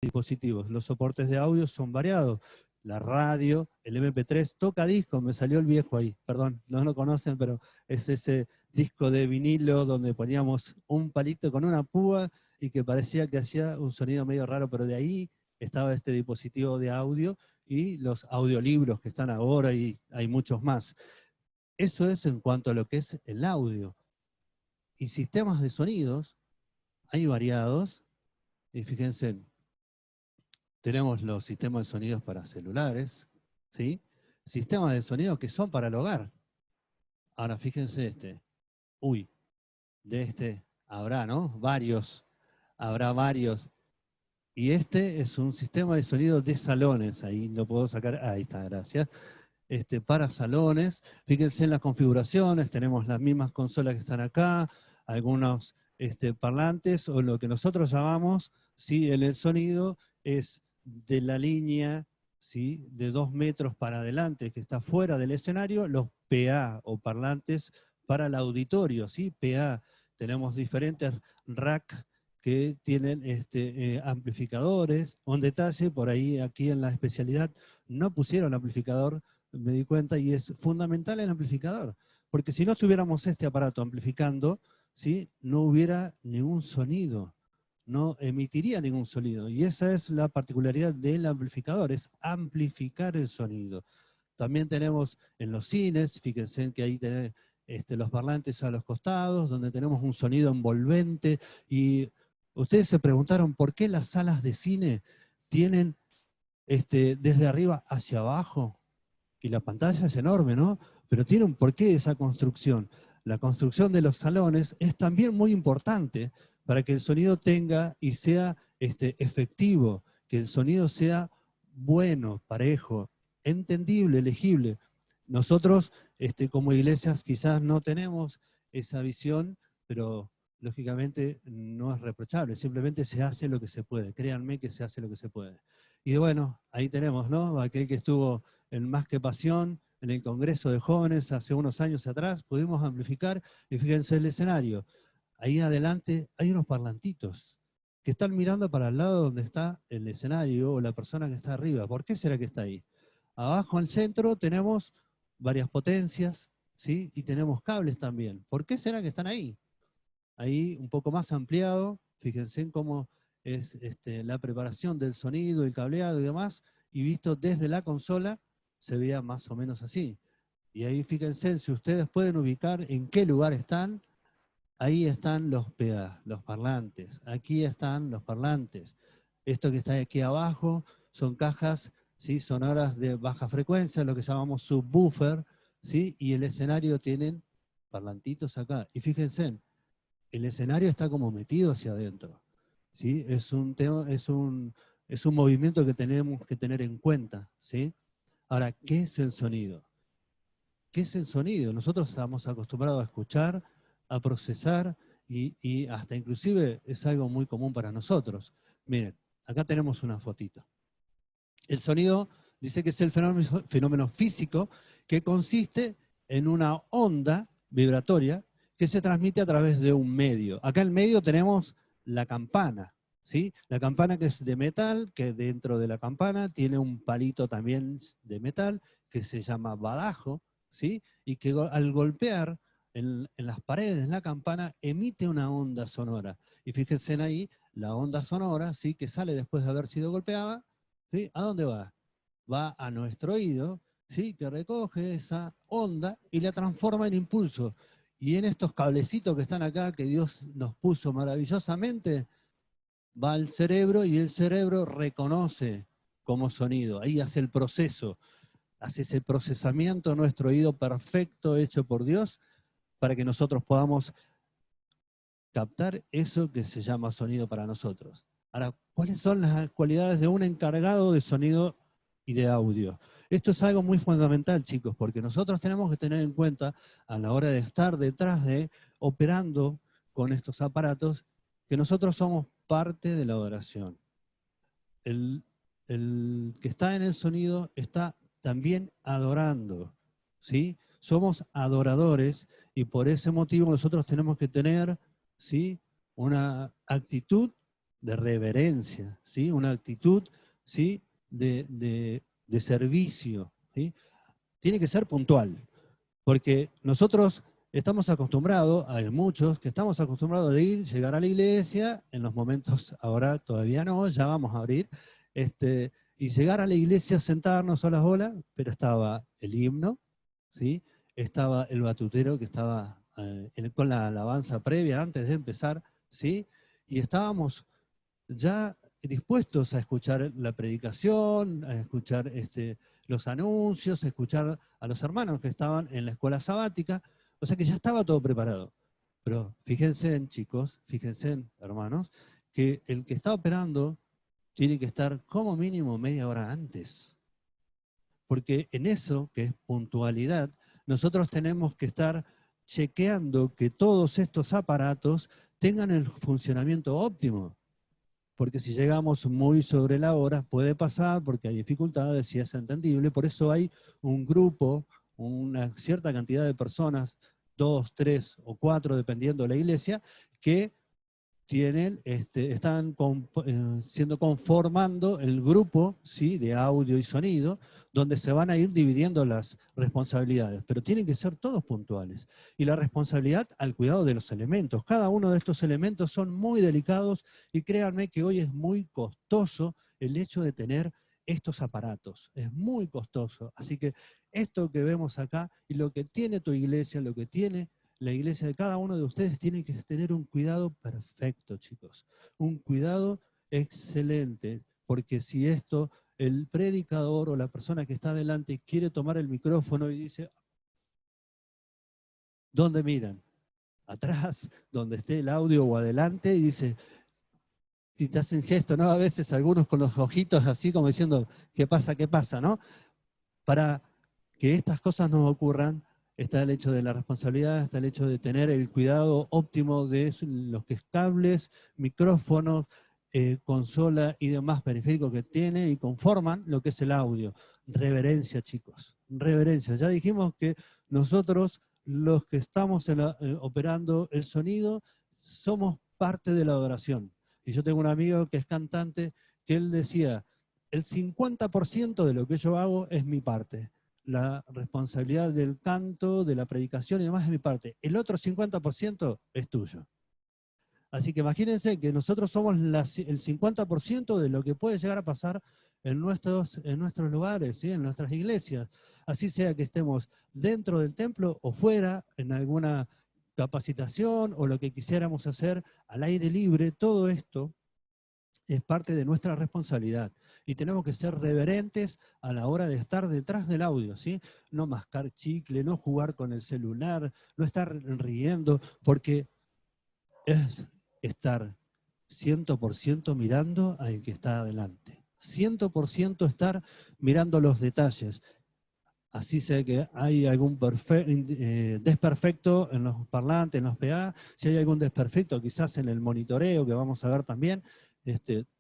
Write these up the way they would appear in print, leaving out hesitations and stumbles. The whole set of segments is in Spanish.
dispositivos. Los soportes de audio son variados. La radio, el MP3, tocadiscos, me salió el viejo ahí, perdón, no lo conocen, pero es ese disco de vinilo donde poníamos un palito con una púa y que parecía que hacía un sonido medio raro, pero de ahí estaba este dispositivo de audio y los audiolibros que están ahora y hay muchos más. Eso es en cuanto a lo que es el audio. Y sistemas de sonidos, hay variados, y fíjense, tenemos los sistemas de sonidos para celulares, ¿sí? Sistemas de sonido que son para el hogar. Ahora fíjense este. Uy, de este habrá, ¿no? Varios. Habrá varios. Y este es un sistema de sonido de salones. Ahí lo puedo sacar. Ahí está, gracias. Para salones. Fíjense en las configuraciones. Tenemos las mismas consolas que están acá. Algunos parlantes o lo que nosotros llamamos, ¿sí? En el sonido es de la línea, ¿sí? De 2 metros para adelante, que está fuera del escenario, los PA o parlantes para el auditorio, ¿sí? PA. Tenemos diferentes rack que tienen amplificadores. Un detalle, por ahí aquí en la especialidad no pusieron amplificador, me di cuenta, y es fundamental el amplificador, porque si no tuviéramos este aparato amplificando, ¿sí? No hubiera ningún sonido, no emitiría ningún sonido, y esa es la particularidad del amplificador, es amplificar el sonido. También tenemos en los cines, fíjense que ahí tenemos los parlantes a los costados, donde tenemos un sonido envolvente, y ustedes se preguntaron por qué las salas de cine tienen desde arriba hacia abajo, y la pantalla es enorme, ¿no? Pero tiene un porqué esa construcción. La construcción de los salones es también muy importante para que el sonido tenga y sea efectivo, que el sonido sea bueno, parejo, entendible, legible. Nosotros, como iglesias, quizás no tenemos esa visión, pero lógicamente no es reprochable, simplemente se hace lo que se puede. Créanme que se hace lo que se puede. Y bueno, ahí tenemos, ¿no? Aquel que estuvo en Más que Pasión, en el Congreso de Jóvenes hace unos años atrás, pudimos amplificar, y fíjense el escenario. Ahí adelante hay unos parlantitos que están mirando para el lado donde está el escenario o la persona que está arriba. ¿Por qué será que está ahí? Abajo al centro tenemos varias potencias, ¿sí? Y tenemos cables también. ¿Por qué será que están ahí? Ahí un poco más ampliado, fíjense en cómo es la preparación del sonido, el cableado y demás, y visto desde la consola, se veía más o menos así. Y ahí fíjense, si ustedes pueden ubicar en qué lugar están, ahí están los PA, los parlantes, aquí están los parlantes. Esto que está aquí abajo son cajas, ¿sí? Sonoras de baja frecuencia, lo que llamamos subwoofer, ¿sí? Y el escenario tienen parlantitos acá. Y fíjense, el escenario está como metido hacia adentro, ¿sí? Es un movimiento que tenemos que tener en cuenta, ¿sí? Ahora, ¿qué es el sonido? ¿Qué es el sonido? Nosotros estamos acostumbrados a escuchar, a procesar, y hasta inclusive es algo muy común para nosotros. Miren, acá tenemos una fotito. El sonido dice que es el fenómeno físico que consiste en una onda vibratoria que se transmite a través de un medio. Acá en medio tenemos la campana, ¿sí? La campana que es de metal, que dentro de la campana tiene un palito también de metal que se llama badajo, ¿sí? Y que al golpear en las paredes de la campana emite una onda sonora. Y fíjense ahí, la onda sonora, ¿sí? Que sale después de haber sido golpeada, ¿sí? ¿A dónde va? Va a nuestro oído, ¿sí? Que recoge esa onda y la transforma en impulso. Y en estos cablecitos que están acá, que Dios nos puso maravillosamente, va al cerebro y el cerebro reconoce como sonido. Ahí hace el proceso, hace ese procesamiento nuestro oído perfecto hecho por Dios para que nosotros podamos captar eso que se llama sonido para nosotros. Ahora, ¿cuáles son las cualidades de un encargado de sonido y de audio? Esto es algo muy fundamental, chicos, porque nosotros tenemos que tener en cuenta a la hora de estar detrás de, operando con estos aparatos, que nosotros somos parte de la adoración. El que está en el sonido está también adorando, ¿sí? Somos adoradores y por ese motivo nosotros tenemos que tener, ¿sí? Una actitud de reverencia, ¿sí? Una actitud, ¿sí? de servicio, ¿sí? Tiene que ser puntual, porque nosotros estamos acostumbrados, hay muchos que estamos acostumbrados de ir, llegar a la iglesia, en los momentos, ahora todavía no, ya vamos a abrir, y llegar a la iglesia, sentarnos a las olas, pero estaba el himno, ¿sí? Estaba el batutero que estaba con la alabanza previa antes de empezar, ¿sí? Y estábamos ya dispuestos a escuchar la predicación, a escuchar los anuncios, a escuchar a los hermanos que estaban en la escuela sabática, o sea que ya estaba todo preparado. Pero fíjense en chicos, fíjense en hermanos, que el que está operando tiene que estar como mínimo media hora antes. Porque en eso, que es puntualidad, nosotros tenemos que estar chequeando que todos estos aparatos tengan el funcionamiento óptimo. Porque si llegamos muy sobre la hora, puede pasar porque hay dificultades, si es entendible. Por eso hay un grupo, una cierta cantidad de personas, 2, 3 o 4, dependiendo de la iglesia, que tienen, están conformando el grupo, ¿sí? De audio y sonido, donde se van a ir dividiendo las responsabilidades, pero tienen que ser todos puntuales. Y la responsabilidad al cuidado de los elementos. Cada uno de estos elementos son muy delicados y créanme que hoy es muy costoso el hecho de tener estos aparatos. Es muy costoso. Así que esto que vemos acá y lo que tiene tu iglesia, lo que tiene la iglesia de cada uno de ustedes tiene que tener un cuidado perfecto, chicos. Un cuidado excelente, porque si esto, el predicador o la persona que está adelante quiere tomar el micrófono y dice, ¿dónde miran? Atrás, donde esté el audio o adelante, y dice, y te hacen gesto, ¿no? A veces algunos con los ojitos así como diciendo, qué pasa, ¿no? Para que estas cosas no ocurran, está el hecho de la responsabilidad, está el hecho de tener el cuidado óptimo de los cables, micrófonos, consola y demás periféricos que tiene y conforman lo que es el audio. Reverencia, chicos, reverencia. Ya dijimos que nosotros, los que estamos operando el sonido, somos parte de la adoración. Y yo tengo un amigo que es cantante, que él decía, el 50% de lo que yo hago es mi parte. La responsabilidad del canto, de la predicación y demás es mi parte. El otro 50% es tuyo. Así que imagínense que nosotros somos el 50% de lo que puede llegar a pasar en nuestros lugares, ¿sí? En nuestras iglesias. Así sea que estemos dentro del templo o fuera, en alguna capacitación o lo que quisiéramos hacer al aire libre, todo esto es parte de nuestra responsabilidad y tenemos que ser reverentes a la hora de estar detrás del audio, ¿sí? No mascar chicle, no jugar con el celular, no estar riendo, porque es estar 100% mirando al que está adelante. 100% estar mirando los detalles. Así sé que hay algún desperfecto en los parlantes, en los PA, si hay algún desperfecto quizás en el monitoreo que vamos a ver también,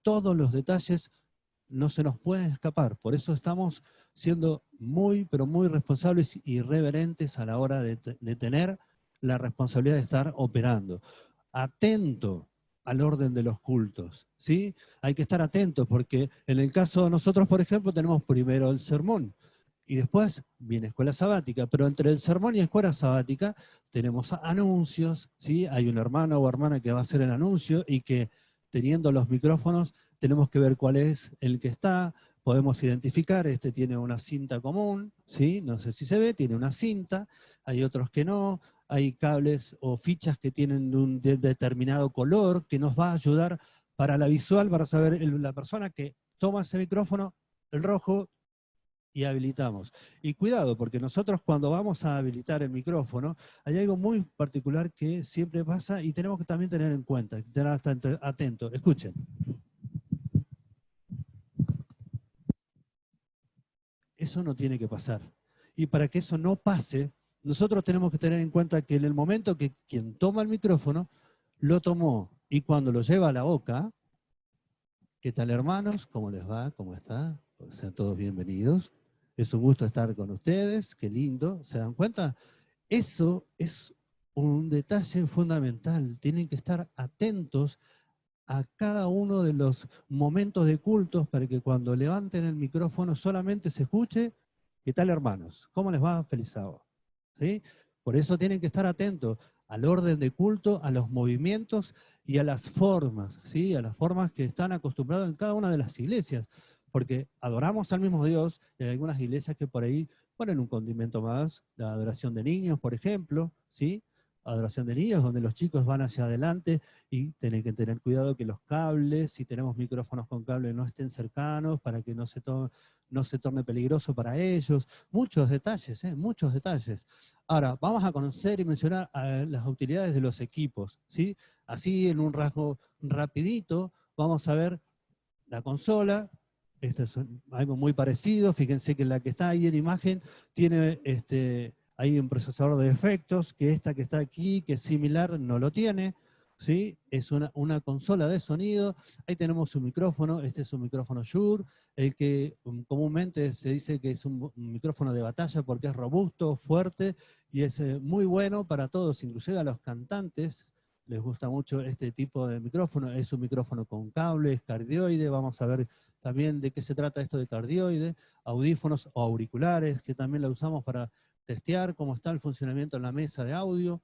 todos los detalles no se nos pueden escapar. Por eso estamos siendo muy, pero muy responsables y reverentes a la hora de tener la responsabilidad de estar operando. Atento al orden de los cultos, ¿sí? Hay que estar atentos porque en el caso de nosotros, por ejemplo, tenemos primero el sermón y después viene escuela sabática, pero entre el sermón y escuela sabática tenemos anuncios, ¿sí? Hay un hermano o hermana que va a hacer el anuncio y que teniendo los micrófonos tenemos que ver cuál es el que está, podemos identificar, este tiene una cinta común, ¿sí? No sé si se ve, tiene una cinta, hay otros que no, hay cables o fichas que tienen un determinado color que nos va a ayudar para la visual, para saber la persona que toma ese micrófono, el rojo, y habilitamos. Y cuidado, porque nosotros cuando vamos a habilitar el micrófono, hay algo muy particular que siempre pasa y tenemos que también tener en cuenta, estar atentos. Escuchen. Eso no tiene que pasar. Y para que eso no pase, nosotros tenemos que tener en cuenta que en el momento que quien toma el micrófono, lo tomó y cuando lo lleva a la boca, ¿qué tal hermanos? ¿Cómo les va? ¿Cómo está? Sean todos bienvenidos. Es un gusto estar con ustedes, qué lindo. ¿Se dan cuenta? Eso es un detalle fundamental. Tienen que estar atentos a cada uno de los momentos de cultos para que cuando levanten el micrófono solamente se escuche, ¿qué tal, hermanos? ¿Cómo les va? Feliz sábado. ¿Sí? Por eso tienen que estar atentos al orden de culto, a los movimientos y a las formas, ¿sí? A las formas que están acostumbrados en cada una de las iglesias, porque adoramos al mismo Dios, y hay algunas iglesias que por ahí ponen un condimento más, la adoración de niños, por ejemplo, ¿sí? Adoración de niños, donde los chicos van hacia adelante y tienen que tener cuidado que los cables, si tenemos micrófonos con cable, no estén cercanos para que no se torne peligroso para ellos. Muchos detalles, muchos detalles. Ahora, vamos a conocer y mencionar las utilidades de los equipos, ¿sí? Así, en un rasgo rapidito, vamos a ver la consola. Esto es algo muy parecido. Fíjense que la que está ahí en imagen tiene hay un procesador de efectos, que esta que está aquí, que es similar, no lo tiene. ¿Sí? Es una consola de sonido. Ahí tenemos un micrófono. Este es un micrófono Shure, el que comúnmente se dice que es un micrófono de batalla porque es robusto, fuerte y es muy bueno para todos, inclusive a los cantantes. Les gusta mucho este tipo de micrófono. Es un micrófono con cable, es cardioide. Vamos a ver también de qué se trata esto de cardioide. Audífonos o auriculares, que también la usamos para testear cómo está el funcionamiento en la mesa de audio.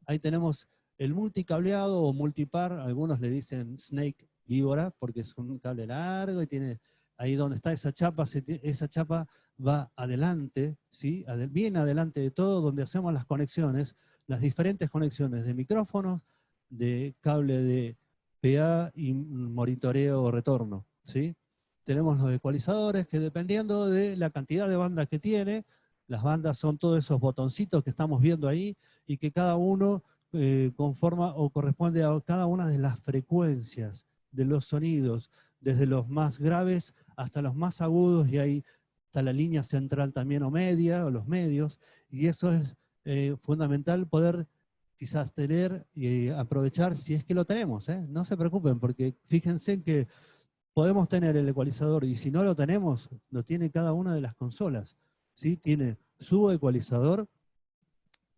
Ahí tenemos el multicableado o multipar. Algunos le dicen snake víbora porque es un cable largo y tiene ahí donde está esa chapa va adelante, ¿sí? Bien adelante de todo, donde hacemos las conexiones, las diferentes conexiones de micrófonos, de cable de PA y monitoreo o retorno, ¿sí? Tenemos los ecualizadores que, dependiendo de la cantidad de bandas que tiene, las bandas son todos esos botoncitos que estamos viendo ahí y que cada uno conforma o corresponde a cada una de las frecuencias de los sonidos, desde los más graves hasta los más agudos, y ahí está la línea central también o media, o los medios, y eso es fundamental poder quizás tener y aprovechar si es que lo tenemos, ¿eh? No se preocupen, porque fíjense que podemos tener el ecualizador y si no lo tenemos, lo tiene cada una de las consolas, ¿sí? Tiene su ecualizador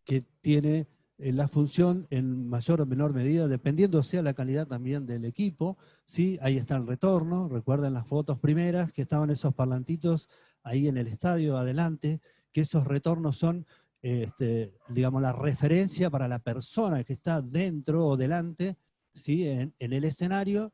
que tiene la función en mayor o menor medida, dependiendo sea la calidad también del equipo, ¿sí? Ahí está el retorno, recuerden las fotos primeras que estaban esos parlantitos ahí en el estadio adelante, que esos retornos son, digamos, la referencia para la persona que está dentro o delante, ¿sí? En el escenario,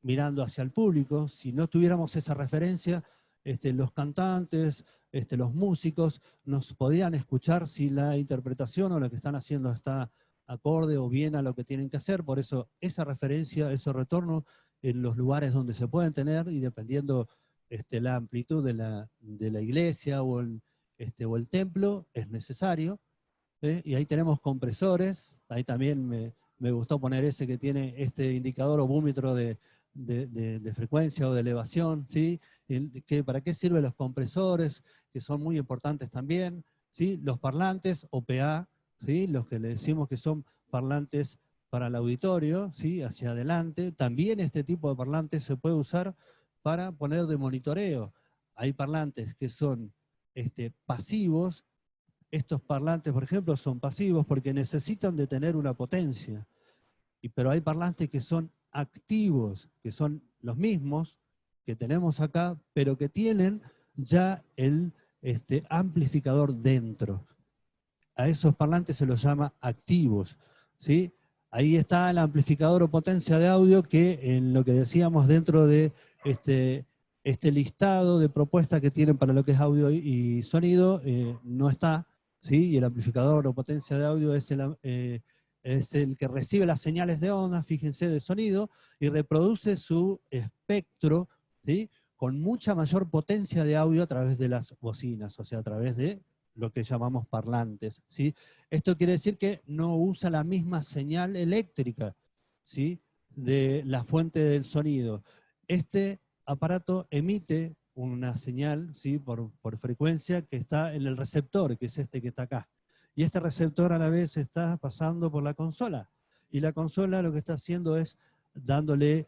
mirando hacia el público. Si no tuviéramos esa referencia, los cantantes, los músicos, nos podían escuchar si la interpretación o lo que están haciendo está acorde o bien a lo que tienen que hacer. Por eso esa referencia, ese retorno en los lugares donde se pueden tener y dependiendo la amplitud de la iglesia o el templo, es necesario. Y ahí tenemos compresores. Ahí también me gustó poner ese que tiene este indicador o búmetro de frecuencia o de elevación, ¿sí? ¿Para qué sirven los compresores? Que son muy importantes también, ¿sí? Los parlantes o PA, ¿sí? Los que le decimos que son parlantes para el auditorio, ¿sí? Hacia adelante. También este tipo de parlantes se puede usar para poner de monitoreo. Hay parlantes que son pasivos. Estos parlantes, por ejemplo, son pasivos porque necesitan de tener una potencia. Pero hay parlantes que son activos, que son los mismos que tenemos acá, pero que tienen ya el amplificador dentro. A esos parlantes se los llama activos, ¿sí? Ahí está el amplificador o potencia de audio que en lo que decíamos dentro de este listado de propuestas que tienen para lo que es audio y sonido, no está, ¿sí? Y el amplificador o potencia de audio es el que recibe las señales de onda, fíjense, de sonido, y reproduce su espectro, ¿sí? Con mucha mayor potencia de audio a través de las bocinas, o sea, a través de lo que llamamos parlantes, ¿sí? Esto quiere decir que no usa la misma señal eléctrica, ¿sí? De la fuente del sonido. Este aparato emite una señal, ¿sí? por frecuencia que está en el receptor, que es este que está acá. Y este receptor a la vez está pasando por la consola. Y la consola lo que está haciendo es dándole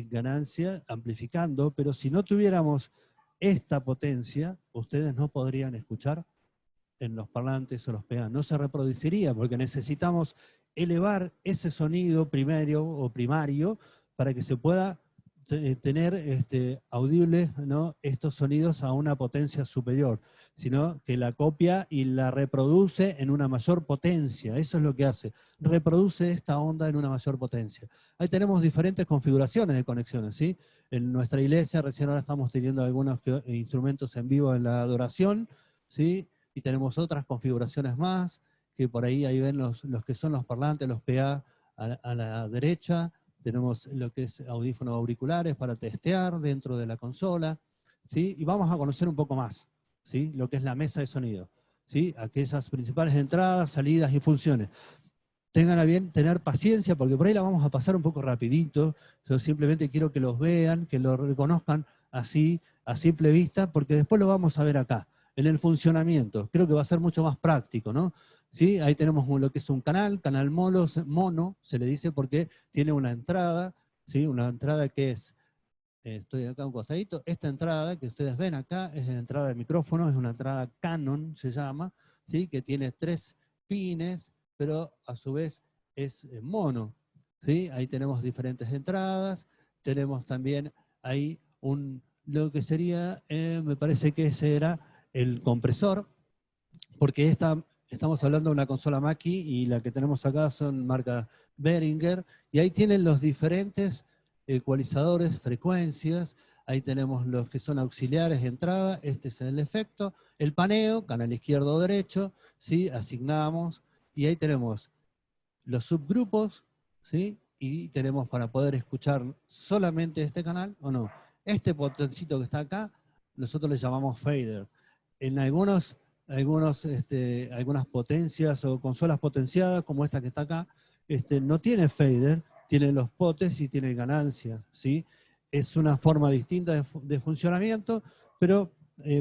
ganancia, amplificando, pero si no tuviéramos esta potencia, ustedes no podrían escuchar en los parlantes o los PA. No se reproduciría porque necesitamos elevar ese sonido primario para que se pueda tener audibles, ¿no?, estos sonidos a una potencia superior, sino que la copia y la reproduce en una mayor potencia. Eso es lo que hace, reproduce esta onda en una mayor potencia. Ahí tenemos diferentes configuraciones de conexiones, ¿sí? En nuestra iglesia recién ahora estamos teniendo algunos instrumentos en vivo en la adoración, ¿sí? Y tenemos otras configuraciones más, que por ahí ven los que son los parlantes, los PA a la derecha. Tenemos lo que es audífonos auriculares para testear dentro de la consola, ¿sí? Y vamos a conocer un poco más, ¿sí?, lo que es la mesa de sonido, ¿sí?, aquellas principales entradas, salidas y funciones. Tengan a bien tener paciencia, porque por ahí la vamos a pasar un poco rapidito. Yo simplemente quiero que los vean, que lo reconozcan así, a simple vista, porque después lo vamos a ver acá, en el funcionamiento. Creo que va a ser mucho más práctico, ¿no? ¿Sí? Ahí tenemos lo que es un canal mono, se le dice porque tiene una entrada, ¿sí?, una entrada que es, estoy acá un costadito, esta entrada que ustedes ven acá es la entrada de micrófono, es una entrada Canon, se llama, ¿sí?, que tiene 3 pines, pero a su vez es mono, ¿sí? Ahí tenemos diferentes entradas, tenemos también ahí lo que sería, me parece que ese era el compresor, porque estamos hablando de una consola Mackie y la que tenemos acá son marca Behringer, y ahí tienen los diferentes ecualizadores, frecuencias, ahí tenemos los que son auxiliares de entrada, este es el efecto, el paneo, canal izquierdo o derecho, ¿sí?, asignamos, y ahí tenemos los subgrupos, ¿sí?, y tenemos para poder escuchar solamente este canal o no. Este botoncito que está acá, nosotros le llamamos fader. En algunas potencias o consolas potenciadas, como esta que está acá, no tiene fader, tiene los potes y tiene ganancias, ¿sí? Es una forma distinta de funcionamiento, pero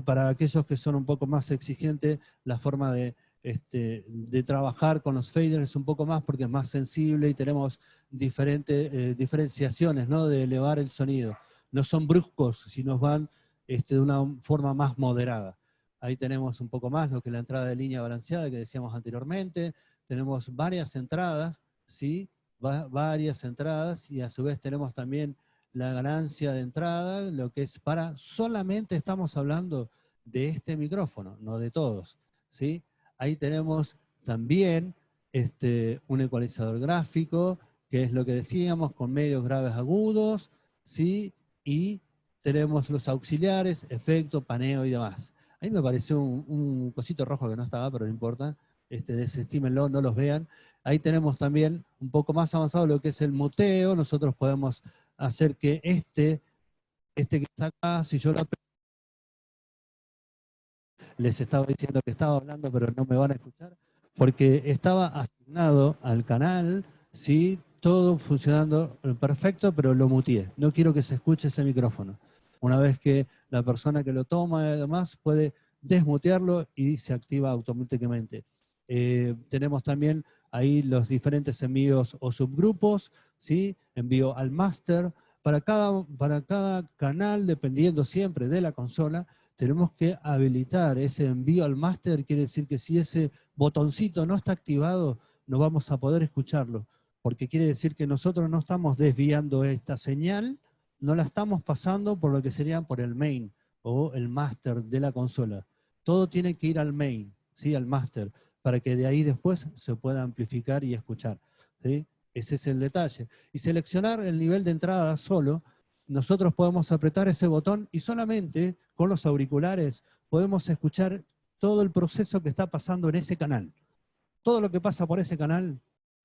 para aquellos que son un poco más exigentes, la forma de trabajar con los faders es un poco más porque es más sensible y tenemos diferentes diferenciaciones, ¿no?, de elevar el sonido. No son bruscos, sino van de una forma más moderada. Ahí tenemos un poco más lo que es la entrada de línea balanceada que decíamos anteriormente. Tenemos varias entradas, ¿sí?, varias entradas, y a su vez tenemos también la ganancia de entrada, lo que es solamente estamos hablando de este micrófono, no de todos, ¿sí? Ahí tenemos también un ecualizador gráfico, que es lo que decíamos, con medios graves agudos, ¿sí? Y tenemos los auxiliares, efecto, paneo y demás. Ahí me apareció un cosito rojo que no estaba, pero no importa, desestímenlo, no los vean. Ahí tenemos también un poco más avanzado lo que es el muteo. Nosotros podemos hacer que este que está acá, si yo lo les estaba diciendo que estaba hablando, pero no me van a escuchar, porque estaba asignado al canal, ¿sí?, todo funcionando perfecto, pero lo muteé. No quiero que se escuche ese micrófono. Una vez que la persona que lo toma y demás puede desmutearlo y se activa automáticamente. Tenemos también ahí los diferentes envíos o subgrupos, ¿sí?, envío al máster. Para cada canal, dependiendo siempre de la consola, tenemos que habilitar ese envío al máster. Quiere decir que si ese botoncito no está activado, no vamos a poder escucharlo, porque quiere decir que nosotros no estamos desviando esta señal, no la estamos pasando por lo que sería por el main o el máster de la consola. Todo tiene que ir al main, ¿sí?, al máster, para que de ahí después se pueda amplificar y escuchar, ¿sí? Ese es el detalle. Y seleccionar el nivel de entrada solo, nosotros podemos apretar ese botón y solamente con los auriculares podemos escuchar todo el proceso que está pasando en ese canal. Todo lo que pasa por ese canal,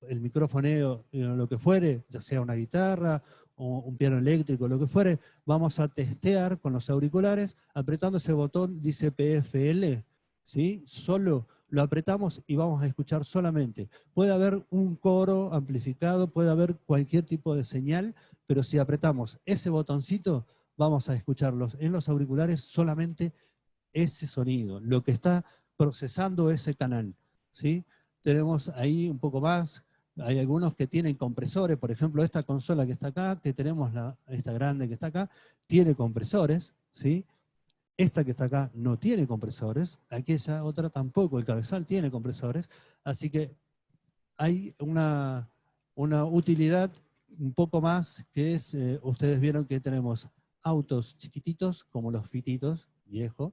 el microfoneo, lo que fuere, ya sea una guitarra o un piano eléctrico, lo que fuere, vamos a testear con los auriculares, apretando ese botón, dice PFL, ¿sí? Solo lo apretamos y vamos a escuchar solamente. Puede haber un coro amplificado, puede haber cualquier tipo de señal, pero si apretamos ese botoncito, vamos a escucharlos en los auriculares solamente ese sonido, lo que está procesando ese canal, ¿sí? Tenemos ahí un poco más, hay algunos que tienen compresores, por ejemplo, esta consola que está acá, que tenemos esta grande que está acá, tiene compresores, ¿sí? Esta que está acá no tiene compresores, aquella otra tampoco, el cabezal tiene compresores, así que hay una utilidad un poco más, que es, ustedes vieron que tenemos autos chiquititos, como los Fititos, viejo,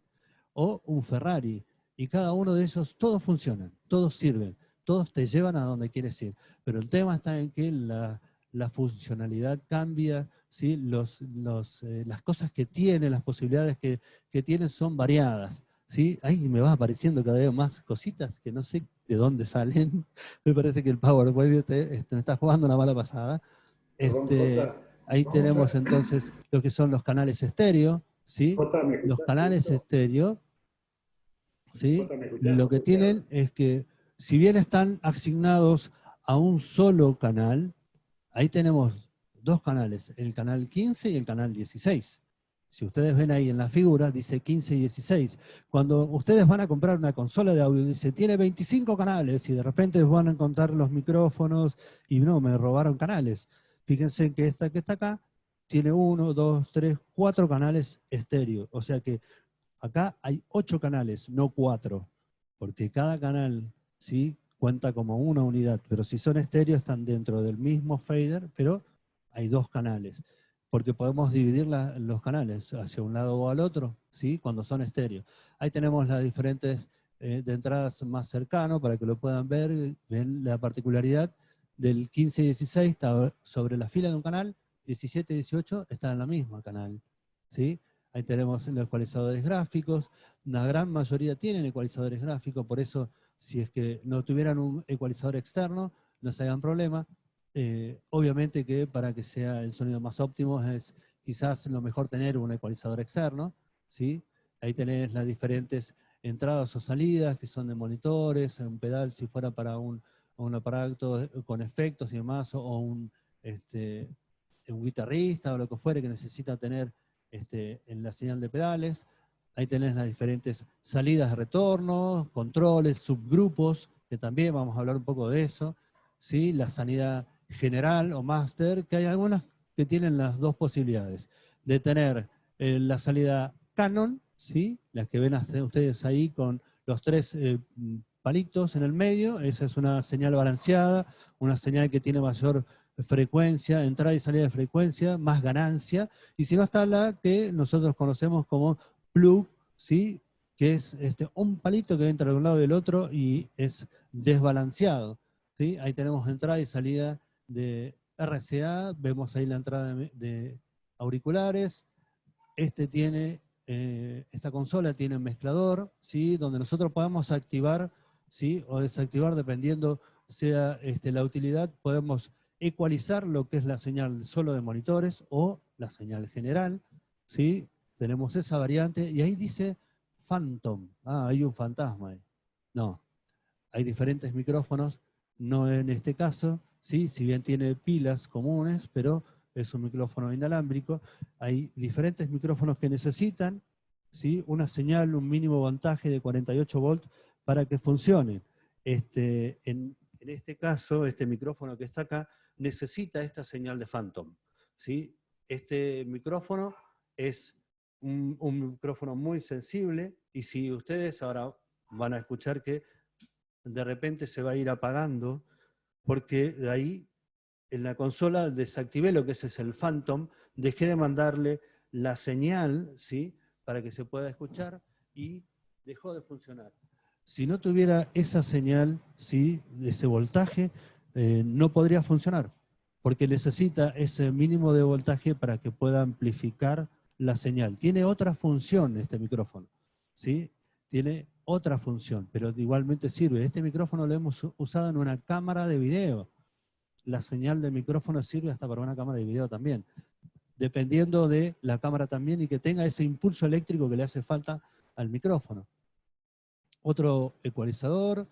o un Ferrari, y cada uno de esos, todos funcionan, todos sirven, todos te llevan a donde quieres ir, pero el tema está en que la funcionalidad cambia, ¿sí? Las cosas que tienen, las posibilidades que tienen son variadas, ¿sí? Ahí me va apareciendo cada vez más cositas que no sé de dónde salen. Me parece que el PowerPoint me está jugando una mala pasada. Perdón, Jota, Ahí vamos tenemos a... entonces lo que son los canales estéreo, ¿sí? Jota, ¿me Los escuchás canales esto? estéreo, ¿sí? Jota, ¿me escuchás? Lo que tienen es que, si bien están asignados a un solo canal, ahí tenemos dos canales, el canal 15 y el canal 16. Si ustedes ven ahí en la figura, dice 15 y 16. Cuando ustedes van a comprar una consola de audio, dice, tiene 25 canales, y de repente van a encontrar los micrófonos, y no, me robaron canales. Fíjense que esta que está acá, tiene 1, 2, 3, 4 canales estéreo. O sea que acá hay 8 canales, no 4, porque cada canal, ¿sí?, cuenta como una unidad, pero si son estéreo están dentro del mismo fader, pero hay 2 canales, porque podemos dividir los canales hacia un lado o al otro, ¿sí?, cuando son estéreo. Ahí tenemos las diferentes de entradas más cercano para que lo puedan ver. Ven la particularidad del 15 y 16, está sobre la fila de un canal, 17 y 18 están en la misma canal, ¿sí? Ahí tenemos los ecualizadores gráficos, una gran mayoría tienen ecualizadores gráficos, por eso si es que no tuvieran un ecualizador externo, no se hagan problema. Obviamente que para que sea el sonido más óptimo es quizás lo mejor tener un ecualizador externo, ¿sí? Ahí tenés las diferentes entradas o salidas que son de monitores, un pedal si fuera para un aparato con efectos y demás, o un guitarrista o lo que fuere que necesita tener en la señal de pedales. Ahí tenés las diferentes salidas de retorno, controles, subgrupos, que también vamos a hablar un poco de eso, ¿sí? La salida general o master, que hay algunas que tienen las dos posibilidades, de tener la salida Canon, ¿sí? Las que ven ustedes ahí con los 3 palitos en el medio, esa es una señal balanceada, una señal que tiene mayor frecuencia, entrada y salida de frecuencia, más ganancia, y si no está la que nosotros conocemos como plug, ¿sí?, que es un palito que entra de un lado y del otro y es desbalanceado, ¿sí? Ahí tenemos entrada y salida de RCA, vemos ahí la entrada de auriculares. Esta consola tiene un mezclador, ¿sí?, donde nosotros podemos activar, ¿sí?, o desactivar dependiendo sea la utilidad. Podemos ecualizar lo que es la señal solo de monitores o la señal general, ¿sí? Tenemos esa variante y ahí dice Phantom. Ah, hay un fantasma ahí. No, hay diferentes micrófonos, no en este caso, ¿sí?, si bien tiene pilas comunes, pero es un micrófono inalámbrico. Hay diferentes micrófonos que necesitan, ¿sí?, una señal, un mínimo voltaje de 48 volts para que funcionen. En este caso, este micrófono que está acá necesita esta señal de Phantom, ¿sí? Este micrófono es un micrófono muy sensible, y si ustedes ahora van a escuchar que de repente se va a ir apagando, porque de ahí en la consola desactivé lo que es el Phantom, dejé de mandarle la señal, ¿sí?, para que se pueda escuchar, y dejó de funcionar. Si no tuviera esa señal, ¿sí?, ese voltaje, no podría funcionar, porque necesita ese mínimo de voltaje para que pueda amplificar la señal. Tiene otra función este micrófono, ¿sí? Tiene otra función, pero igualmente sirve. Este micrófono lo hemos usado en una cámara de video. La señal de micrófono sirve hasta para una cámara de video también, dependiendo de la cámara también, y que tenga ese impulso eléctrico que le hace falta al micrófono. Otro ecualizador,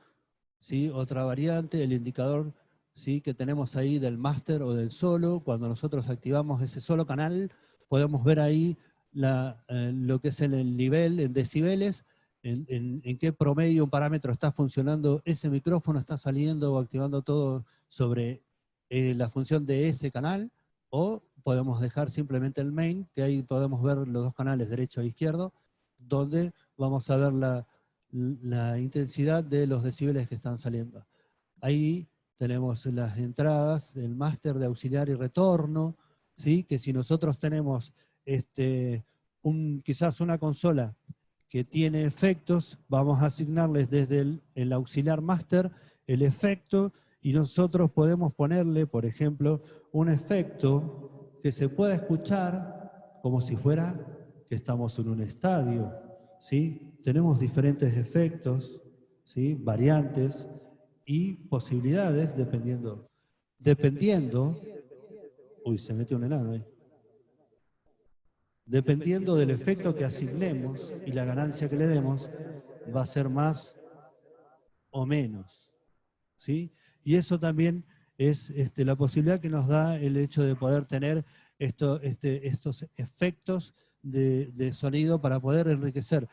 ¿sí?, otra variante, el indicador, ¿sí?, que tenemos ahí del máster o del solo. Cuando nosotros activamos ese solo canal, podemos ver ahí lo que es el nivel en decibeles, en qué promedio un parámetro está funcionando ese micrófono, está saliendo o activando todo sobre la función de ese canal, o podemos dejar simplemente el main, que ahí podemos ver los dos canales, derecho e izquierdo, donde vamos a ver la intensidad de los decibeles que están saliendo. Ahí tenemos las entradas del máster de auxiliar y retorno, ¿sí? Que si nosotros tenemos quizás una consola que tiene efectos, vamos a asignarles desde el auxiliar máster el efecto, y nosotros podemos ponerle, por ejemplo, un efecto que se pueda escuchar como si fuera que estamos en un estadio, ¿sí? Tenemos diferentes efectos, ¿sí? Variantes y posibilidades dependiendo, uy, se metió un enano ahí, dependiendo del efecto que asignemos y la ganancia que le demos, va a ser más o menos, ¿sí? Y eso también es la posibilidad que nos da el hecho de poder tener estos efectos de sonido para poder enriquecer.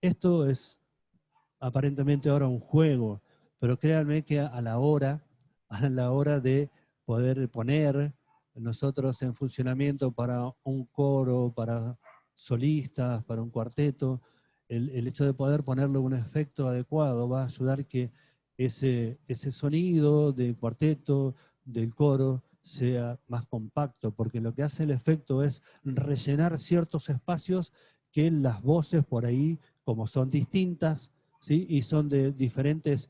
Esto es aparentemente ahora un juego, pero créanme que a la hora de poder poner nosotros en funcionamiento para un coro, para solistas, para un cuarteto, el hecho de poder ponerle un efecto adecuado va a ayudar que ese sonido del cuarteto, del coro, sea más compacto, porque lo que hace el efecto es rellenar ciertos espacios que las voces por ahí, como son distintas, ¿sí? Y son de diferentes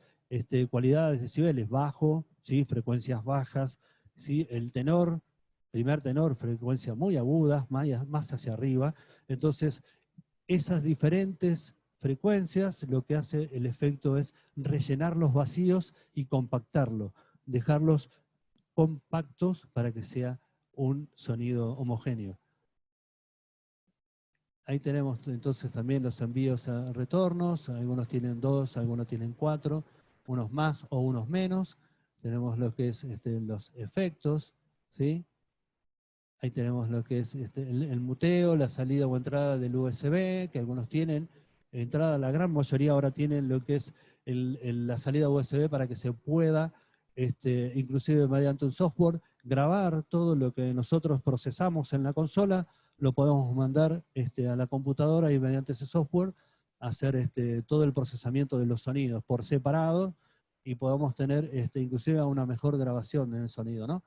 cualidades, decibeles, bajo, ¿sí? Frecuencias bajas, ¿sí? El tenor, primer tenor, frecuencias muy agudas, más hacia arriba. Entonces, esas diferentes frecuencias, lo que hace el efecto es rellenar los vacíos y compactarlo, dejarlos compactos para que sea un sonido homogéneo. Ahí tenemos entonces también los envíos a retornos, algunos tienen 2, algunos tienen 4, unos más o unos menos. Tenemos lo que es los efectos, ¿sí? Ahí tenemos lo que es el muteo, la salida o entrada del USB, que algunos tienen. Entrada, la gran mayoría ahora tienen lo que es la salida USB para que se pueda, inclusive mediante un software, grabar todo lo que nosotros procesamos en la consola, lo podemos mandar a la computadora y mediante ese software hacer todo el procesamiento de los sonidos por separado y podemos tener inclusive una mejor grabación en el sonido, ¿no?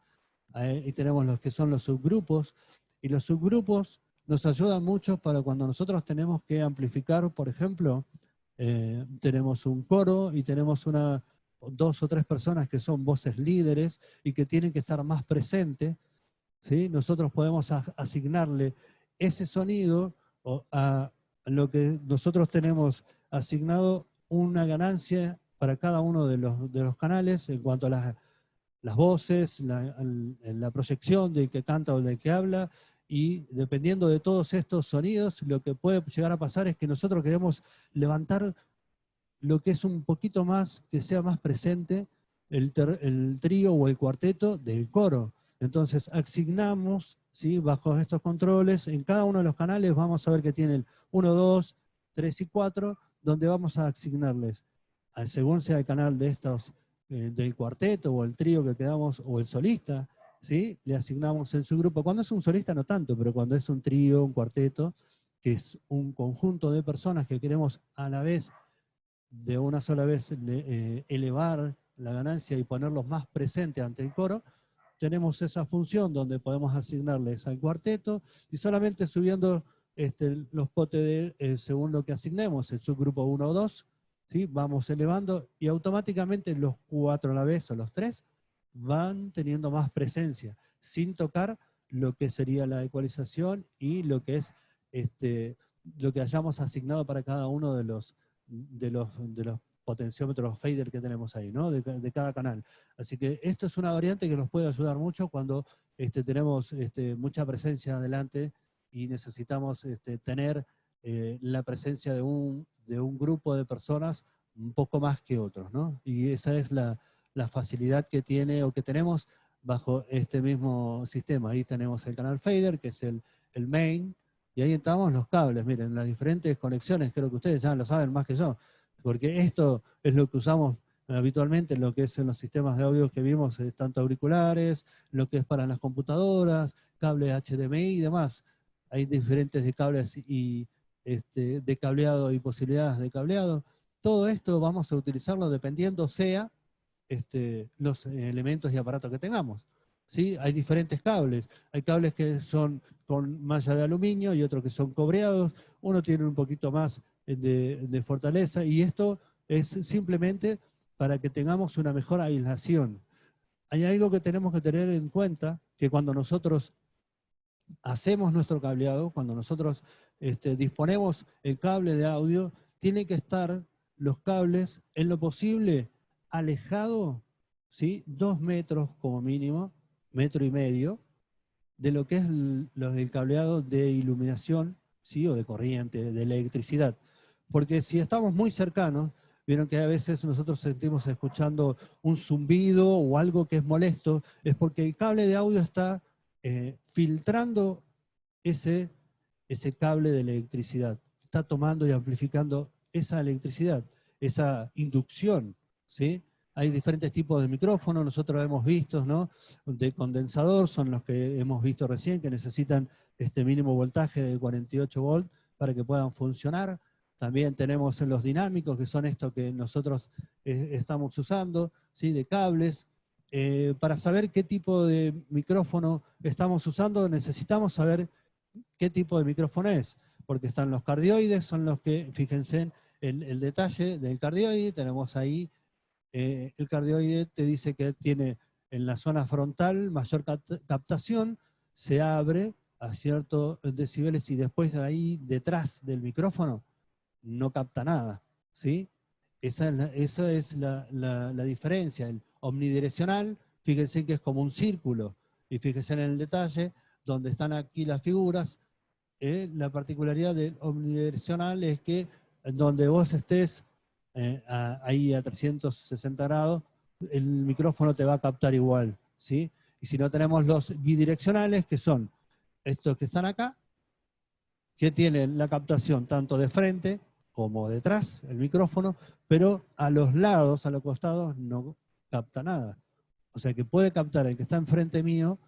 Ahí tenemos los que son los subgrupos, y los subgrupos nos ayudan mucho para cuando nosotros tenemos que amplificar, por ejemplo, tenemos un coro y tenemos 2 o 3 personas que son voces líderes y que tienen que estar más presentes, ¿sí? Nosotros podemos asignarle ese sonido a lo que nosotros tenemos asignado una ganancia para cada uno de los canales en cuanto a las voces, la proyección del que canta o del que habla, y dependiendo de todos estos sonidos, lo que puede llegar a pasar es que nosotros queremos levantar lo que es un poquito más, que sea más presente el trío o el cuarteto del coro. Entonces asignamos, ¿sí? Bajo estos controles, en cada uno de los canales vamos a ver que tienen 1, 2, 3 y 4, donde vamos a asignarles, según sea el canal de estos, del cuarteto o el trío que quedamos, o el solista, ¿sí? Le asignamos en su grupo. Cuando es un solista no tanto, pero cuando es un trío, un cuarteto, que es un conjunto de personas que queremos a la vez, de una sola vez, elevar la ganancia y ponerlos más presentes ante el coro, tenemos esa función donde podemos asignarles al cuarteto y solamente subiendo los potes según lo que asignemos, el subgrupo 1 o 2, ¿sí? Vamos elevando y automáticamente los 4 a la vez o los 3 van teniendo más presencia, sin tocar lo que sería la ecualización y lo que es lo que hayamos asignado para cada uno de los potenciómetros fader que tenemos ahí, ¿no? De cada canal. Así que esto es una variante que nos puede ayudar mucho cuando tenemos mucha presencia adelante y necesitamos tener la presencia de un grupo de personas un poco más que otros, ¿no? Y esa es la facilidad que tiene o que tenemos bajo este mismo sistema. Ahí tenemos el canal fader, que es el main, y ahí estamos los cables, miren, las diferentes conexiones, creo que ustedes ya lo saben más que yo, porque esto es lo que usamos habitualmente en lo que es en los sistemas de audio que vimos, tanto auriculares, lo que es para las computadoras, cables HDMI y demás. Hay diferentes de cables y de cableado y posibilidades de cableado. Todo esto vamos a utilizarlo dependiendo sea los elementos y aparatos que tengamos. ¿Sí? Hay diferentes cables. Hay cables que son con malla de aluminio y otros que son cobreados. Uno tiene un poquito más de fortaleza y esto es simplemente para que tengamos una mejor aislación. Hay algo que tenemos que tener en cuenta, que cuando nosotros hacemos nuestro cableado, cuando nosotros disponemos el cable de audio, tiene que estar los cables en lo posible alejados, ¿sí? 2 metros como mínimo, 1,5 metros, de lo que es el cableado de iluminación, ¿sí? O de corriente, de electricidad. Porque si estamos muy cercanos, vieron que a veces nosotros sentimos escuchando un zumbido o algo que es molesto, es porque el cable de audio está filtrando ese cable de electricidad. Está tomando y amplificando esa electricidad, esa inducción, ¿sí? Hay diferentes tipos de micrófonos, nosotros hemos visto, ¿no? De condensador, son los que hemos visto recién, que necesitan este mínimo voltaje de 48 volts para que puedan funcionar. También tenemos los dinámicos, que son estos que nosotros estamos usando, ¿sí? De cables. Para saber qué tipo de micrófono estamos usando, necesitamos saber qué tipo de micrófono es, porque están los cardioides, son los que, fíjense en el detalle del cardioide, tenemos ahí, el cardioide te dice que tiene en la zona frontal mayor captación, se abre a ciertos decibeles y después de ahí, detrás del micrófono, no capta nada, ¿sí? Esa es la diferencia. El omnidireccional, fíjense que es como un círculo, y fíjense en el detalle, donde están aquí las figuras, la particularidad del omnidireccional es que donde vos estés ahí a 360 grados, el micrófono te va a captar igual, ¿sí? Y si no, tenemos los bidireccionales, que son estos que están acá, que tienen la captación tanto de frente como detrás, el micrófono, pero a los lados, a los costados, no capta nada. O sea que puede captar el que está enfrente mío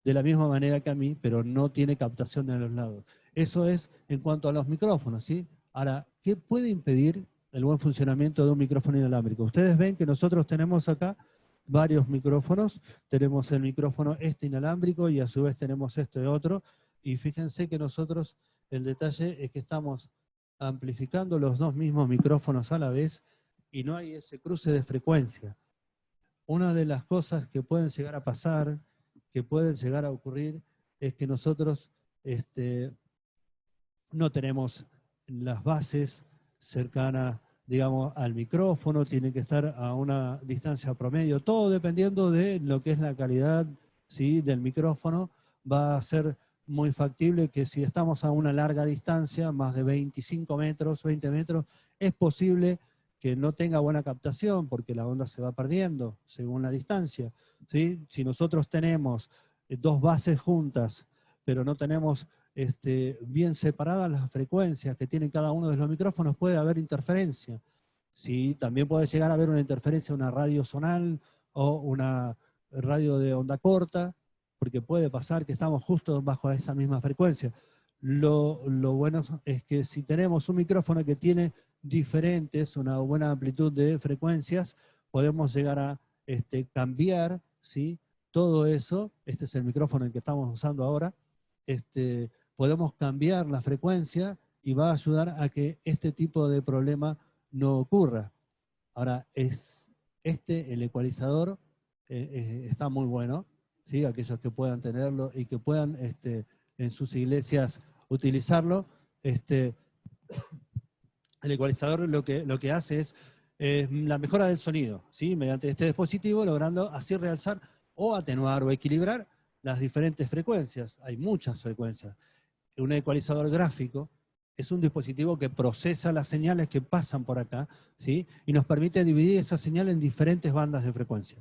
de la misma manera que a mí, pero no tiene captación de los lados. Eso es en cuanto a los micrófonos, ¿sí? Ahora, ¿qué puede impedir el buen funcionamiento de un micrófono inalámbrico? Ustedes ven que nosotros tenemos acá varios micrófonos, tenemos el micrófono inalámbrico y a su vez tenemos otro, y fíjense que nosotros, el detalle es que estamos amplificando los dos mismos micrófonos a la vez y no hay ese cruce de frecuencia. Una de las cosas que pueden llegar a pasar, que pueden llegar a ocurrir, es que nosotros no tenemos las bases cercanas, digamos, al micrófono, tiene que estar a una distancia promedio, todo dependiendo de lo que es la calidad, ¿sí? Del micrófono. Va a ser muy factible que si estamos a una larga distancia, más de 25 metros, 20 metros, es posible que no tenga buena captación porque la onda se va perdiendo según la distancia, ¿sí? Si nosotros tenemos dos bases juntas, pero no tenemos bien separadas las frecuencias que tienen cada uno de los micrófonos, puede haber interferencia. ¿Sí? También puede llegar a haber una interferencia, una radio zonal o una radio de onda corta, porque puede pasar que estamos justo bajo esa misma frecuencia. Lo bueno es que si tenemos un micrófono que tiene diferentes, una buena amplitud de frecuencias, podemos llegar a cambiar, ¿sí? Todo eso. Este es el micrófono el que estamos usando ahora. Podemos cambiar la frecuencia y va a ayudar a que este tipo de problema no ocurra. Ahora, el ecualizador está muy bueno, ¿sí? Aquellos que puedan tenerlo y que puedan en sus iglesias utilizarlo. El ecualizador lo que hace es la mejora del sonido, ¿sí? Mediante este dispositivo, logrando así realzar o atenuar o equilibrar las diferentes frecuencias. Hay muchas frecuencias. Un ecualizador gráfico es un dispositivo que procesa las señales que pasan por acá, ¿sí? Y nos permite dividir esa señal en diferentes bandas de frecuencia,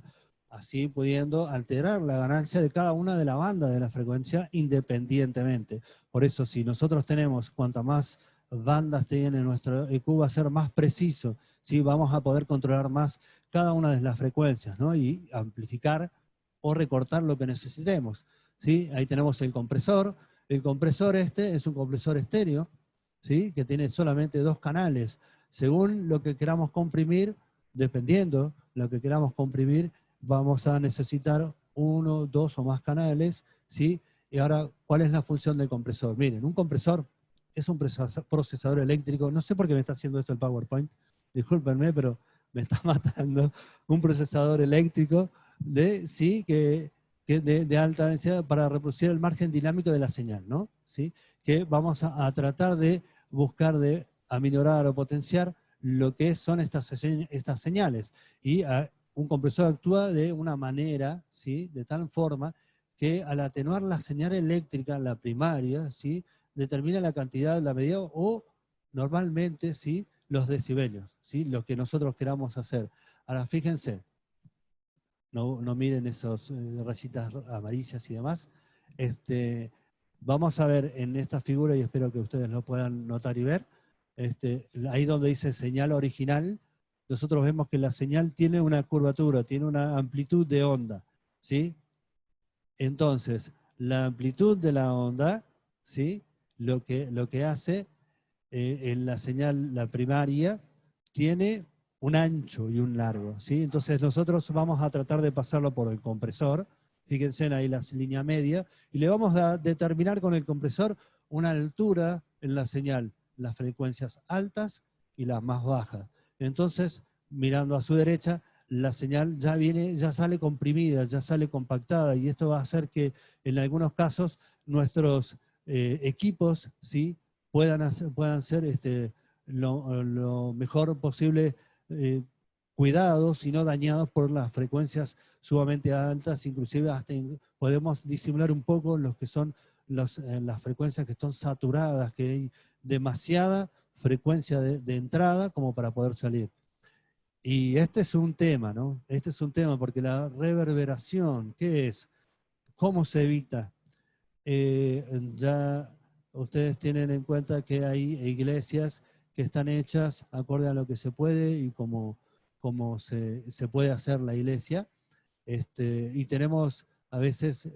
así pudiendo alterar la ganancia de cada una de las bandas de la frecuencia independientemente. Por eso, si nosotros tenemos, cuantas más bandas tiene nuestro EQ, va a ser más preciso, ¿sí? Vamos a poder controlar más cada una de las frecuencias, ¿no? Y amplificar o recortar lo que necesitemos, ¿sí? Ahí tenemos el compresor. El compresor es un compresor estéreo, ¿sí? Que tiene solamente 2 canales. Según lo que queramos comprimir, dependiendo lo que queramos comprimir, vamos a necesitar 1, 2 o más canales, ¿sí? Y ahora, ¿cuál es la función del compresor? Miren, un compresor es un procesador eléctrico. No sé por qué me está haciendo esto el PowerPoint, discúlpenme, pero me está matando. Un procesador eléctrico ¿sí? de alta densidad para reproducir el margen dinámico de la señal, ¿no? ¿Sí? Que vamos a tratar de buscar de aminorar o potenciar lo que son estas señales. Y un compresor actúa de una manera, ¿sí? De tal forma que al atenuar la señal eléctrica, la primaria, ¿sí? Determina la cantidad, la medida o normalmente, ¿sí? Los decibelios, ¿sí? Lo que nosotros queramos hacer. Ahora, fíjense, no miren esos rayitas amarillas y demás. Vamos a ver en esta figura, y espero que ustedes lo puedan notar y ver, ahí donde dice señal original, nosotros vemos que la señal tiene una curvatura, tiene una amplitud de onda, ¿sí? Entonces, la amplitud de la onda, ¿sí? Lo que hace en la señal, la primaria, tiene un ancho y un largo, ¿sí? Entonces nosotros vamos a tratar de pasarlo por el compresor, fíjense ahí la línea media, y le vamos a determinar con el compresor una altura en la señal, las frecuencias altas y las más bajas. Entonces, mirando a su derecha, la señal ya sale comprimida, ya sale compactada, y esto va a hacer que en algunos casos nuestros equipos, ¿sí? puedan ser lo mejor posible cuidados y no dañados por las frecuencias sumamente altas, inclusive hasta podemos disimular un poco los que son las frecuencias que están saturadas, que hay demasiada frecuencia de entrada como para poder salir. Y este es un tema, ¿no? Este es un tema porque la reverberación, ¿qué es? ¿Cómo se evita? Ya ustedes tienen en cuenta que hay iglesias que están hechas acorde a lo que se puede y como se puede hacer la iglesia. Y tenemos a veces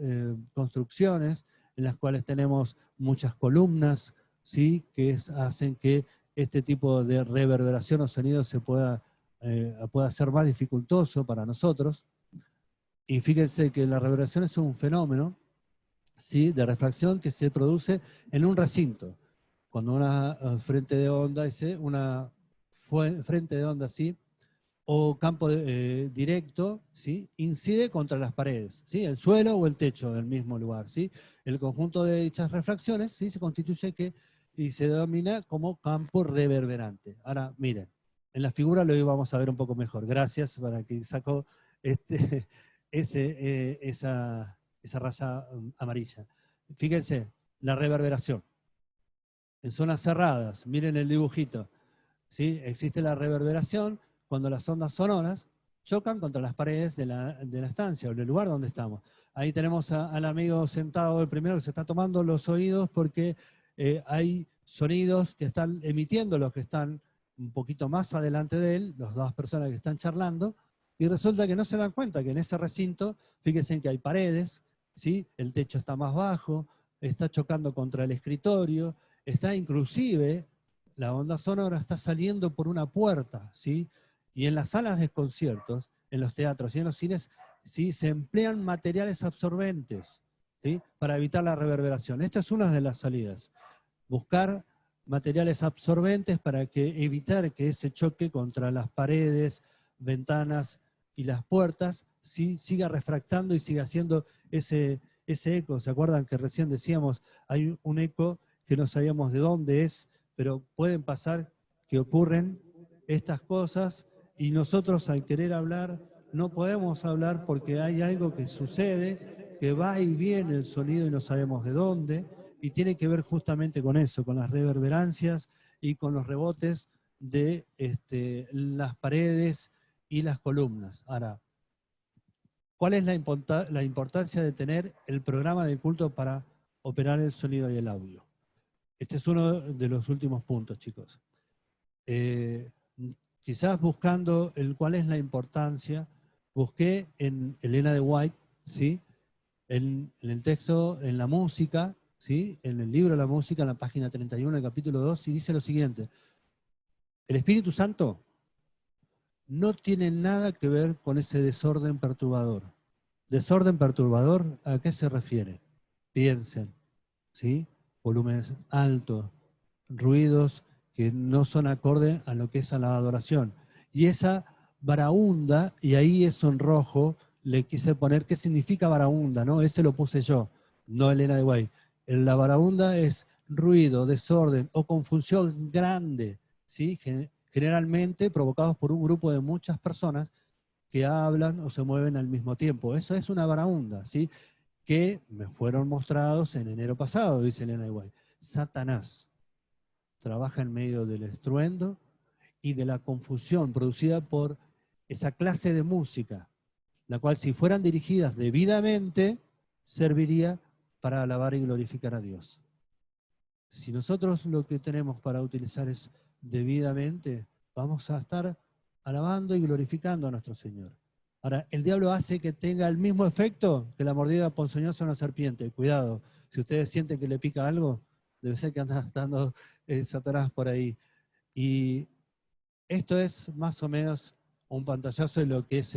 construcciones en las cuales tenemos muchas columnas, ¿sí? Que hacen que este tipo de reverberación o sonido se pueda ser más dificultoso para nosotros. Y fíjense que la reverberación es un fenómeno, ¿sí? De refracción que se produce en un recinto. Cuando una frente de onda, frente de onda, ¿sí? O campo directo, ¿sí? Incide contra las paredes, ¿sí? El suelo o el techo del mismo lugar, ¿sí? El conjunto de dichas refracciones, ¿sí? Se constituye y se denomina como campo reverberante. Ahora, miren, en la figura lo vamos a ver un poco mejor. Gracias para que sacó esa raya amarilla. Fíjense, la reverberación. En zonas cerradas, miren el dibujito, ¿sí? Existe la reverberación cuando las ondas sonoras chocan contra las paredes de la estancia o del lugar donde estamos. Ahí tenemos al amigo sentado, el primero que se está tomando los oídos porque hay sonidos que están emitiendo los que están un poquito más adelante de él, las dos personas que están charlando, y resulta que no se dan cuenta que en ese recinto, fíjense que hay paredes, ¿sí? El techo está más bajo, está chocando contra el escritorio, está inclusive, la onda sonora está saliendo por una puerta, ¿sí? Y en las salas de conciertos, en los teatros y en los cines, ¿sí? Se emplean materiales absorbentes, ¿sí? Para evitar la reverberación. Esta es una de las salidas. Buscar materiales absorbentes para evitar que ese choque contra las paredes, ventanas y las puertas ¿sí? Siga refractando y siga haciendo ese eco. ¿Se acuerdan que recién decíamos, hay un eco que no sabíamos de dónde es, pero pueden pasar que ocurren estas cosas y nosotros al querer hablar no podemos hablar porque hay algo que sucede, que va y viene el sonido y no sabemos de dónde, y tiene que ver justamente con eso, con las reverberancias y con los rebotes de las paredes y las columnas. Ahora, ¿cuál es la importancia de tener el programa de culto para operar el sonido y el audio? Este es uno de los últimos puntos, chicos. Quizás buscando cuál es la importancia, busqué en Elena de White, ¿sí? En el texto, en la música, ¿sí? En el libro de la música, en la página 31, el capítulo 2, y dice lo siguiente: el Espíritu Santo no tiene nada que ver con ese desorden perturbador. ¿Desorden perturbador a qué se refiere? Piensen, ¿sí? Volúmenes altos, ruidos que no son acorde a lo que es a la adoración. Y esa varaunda, y ahí eso en rojo, le quise poner qué significa varaunda, ¿no? Ese lo puse yo, no Elena de Guay. La varaunda es ruido, desorden o confusión grande, ¿sí? Generalmente provocados por un grupo de muchas personas que hablan o se mueven al mismo tiempo. Eso es una varaunda, ¿sí? Que me fueron mostrados en enero pasado, dice Elena de Guay. Satanás trabaja en medio del estruendo y de la confusión producida por esa clase de música, la cual si fueran dirigidas debidamente, serviría para alabar y glorificar a Dios. Si nosotros lo que tenemos para utilizar es debidamente, vamos a estar alabando y glorificando a nuestro Señor. Ahora, el diablo hace que tenga el mismo efecto que la mordida ponzoñosa de una serpiente. Cuidado, si ustedes sienten que le pica algo, debe ser que anda estando Satanás por ahí. Y esto es más o menos un pantallazo de lo que es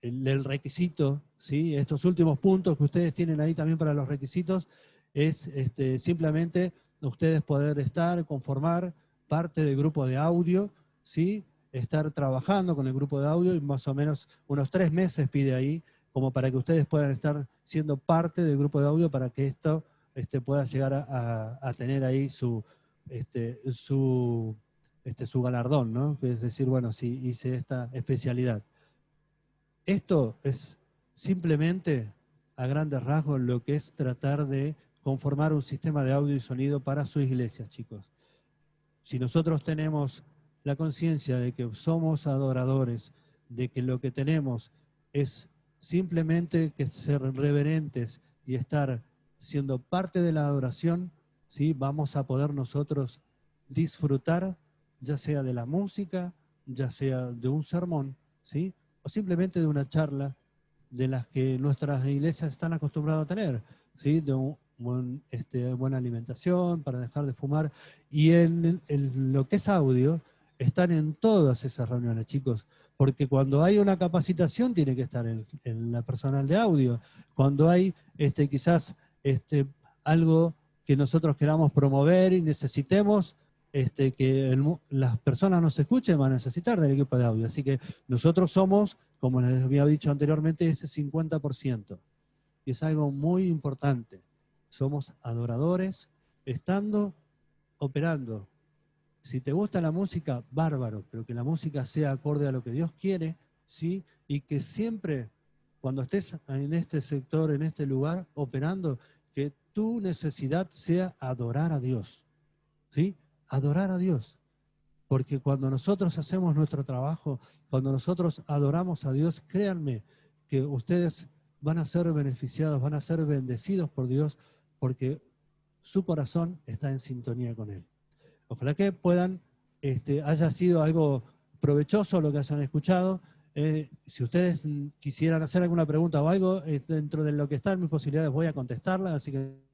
el requisito, ¿sí? Estos últimos puntos que ustedes tienen ahí también para los requisitos, es simplemente ustedes poder estar, conformar parte del grupo de audio, ¿sí? Estar trabajando con el grupo de audio y más o menos unos 3 meses pide ahí, como para que ustedes puedan estar siendo parte del grupo de audio para que esto pueda llegar a tener ahí su galardón, ¿no? Es decir, bueno, sí, hice esta especialidad. Esto es simplemente, a grandes rasgos, lo que es tratar de conformar un sistema de audio y sonido para sus iglesias, chicos. Si nosotros tenemos la conciencia de que somos adoradores, de que lo que tenemos es simplemente que ser reverentes y estar siendo parte de la adoración, ¿sí? Vamos a poder nosotros disfrutar, ya sea de la música, ya sea de un sermón, ¿sí? O simplemente de una charla de las que nuestras iglesias están acostumbradas a tener, ¿sí? De buena alimentación, para dejar de fumar. Y en lo que es audio, están en todas esas reuniones, chicos, porque cuando hay una capacitación tiene que estar en la personal de audio. Cuando hay quizás algo que nosotros queramos promover y necesitemos que las personas nos escuchen, van a necesitar del equipo de audio. Así que nosotros somos, como les había dicho anteriormente, ese 50%. Y es algo muy importante. Somos adoradores, estando, operando. Si te gusta la música, bárbaro, pero que la música sea acorde a lo que Dios quiere, ¿sí? Y que siempre, cuando estés en este sector, en este lugar, operando, que tu necesidad sea adorar a Dios, ¿sí? Adorar a Dios. Porque cuando nosotros hacemos nuestro trabajo, cuando nosotros adoramos a Dios, créanme que ustedes van a ser beneficiados, van a ser bendecidos por Dios, porque su corazón está en sintonía con Él. Ojalá que puedan, haya sido algo provechoso lo que hayan escuchado. Si ustedes quisieran hacer alguna pregunta o algo, dentro de lo que está en mis posibilidades voy a contestarla, así que...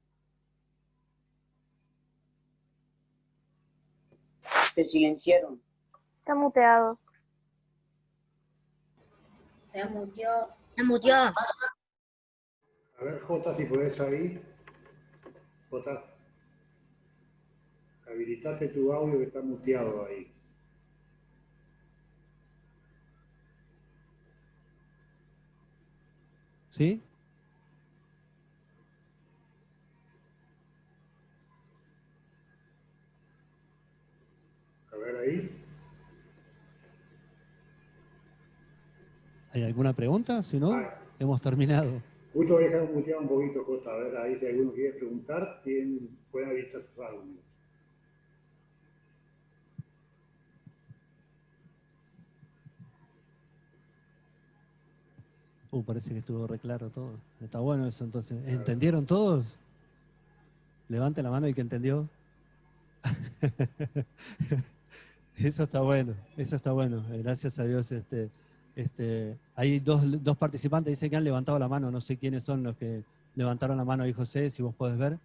Se silenciaron. Está muteado. Se muteó. Se muteó. A ver, Jota, si podés ahí. Jota, habilitate tu audio que está muteado ahí. ¿Sí? A ver ahí. ¿Hay alguna pregunta? Si no, hemos terminado. Justo voy a dejar muteado un poquito, Jota. A ver ahí si alguno quiere preguntar, pueden habilitar sus audios. Parece que estuvo re claro todo. Está bueno eso entonces. ¿Entendieron todos? Levante la mano el que entendió. Eso está bueno, eso está bueno. Gracias a Dios. Hay dos participantes, dicen que han levantado la mano. No sé quiénes son los que levantaron la mano ahí, José, si vos podés ver.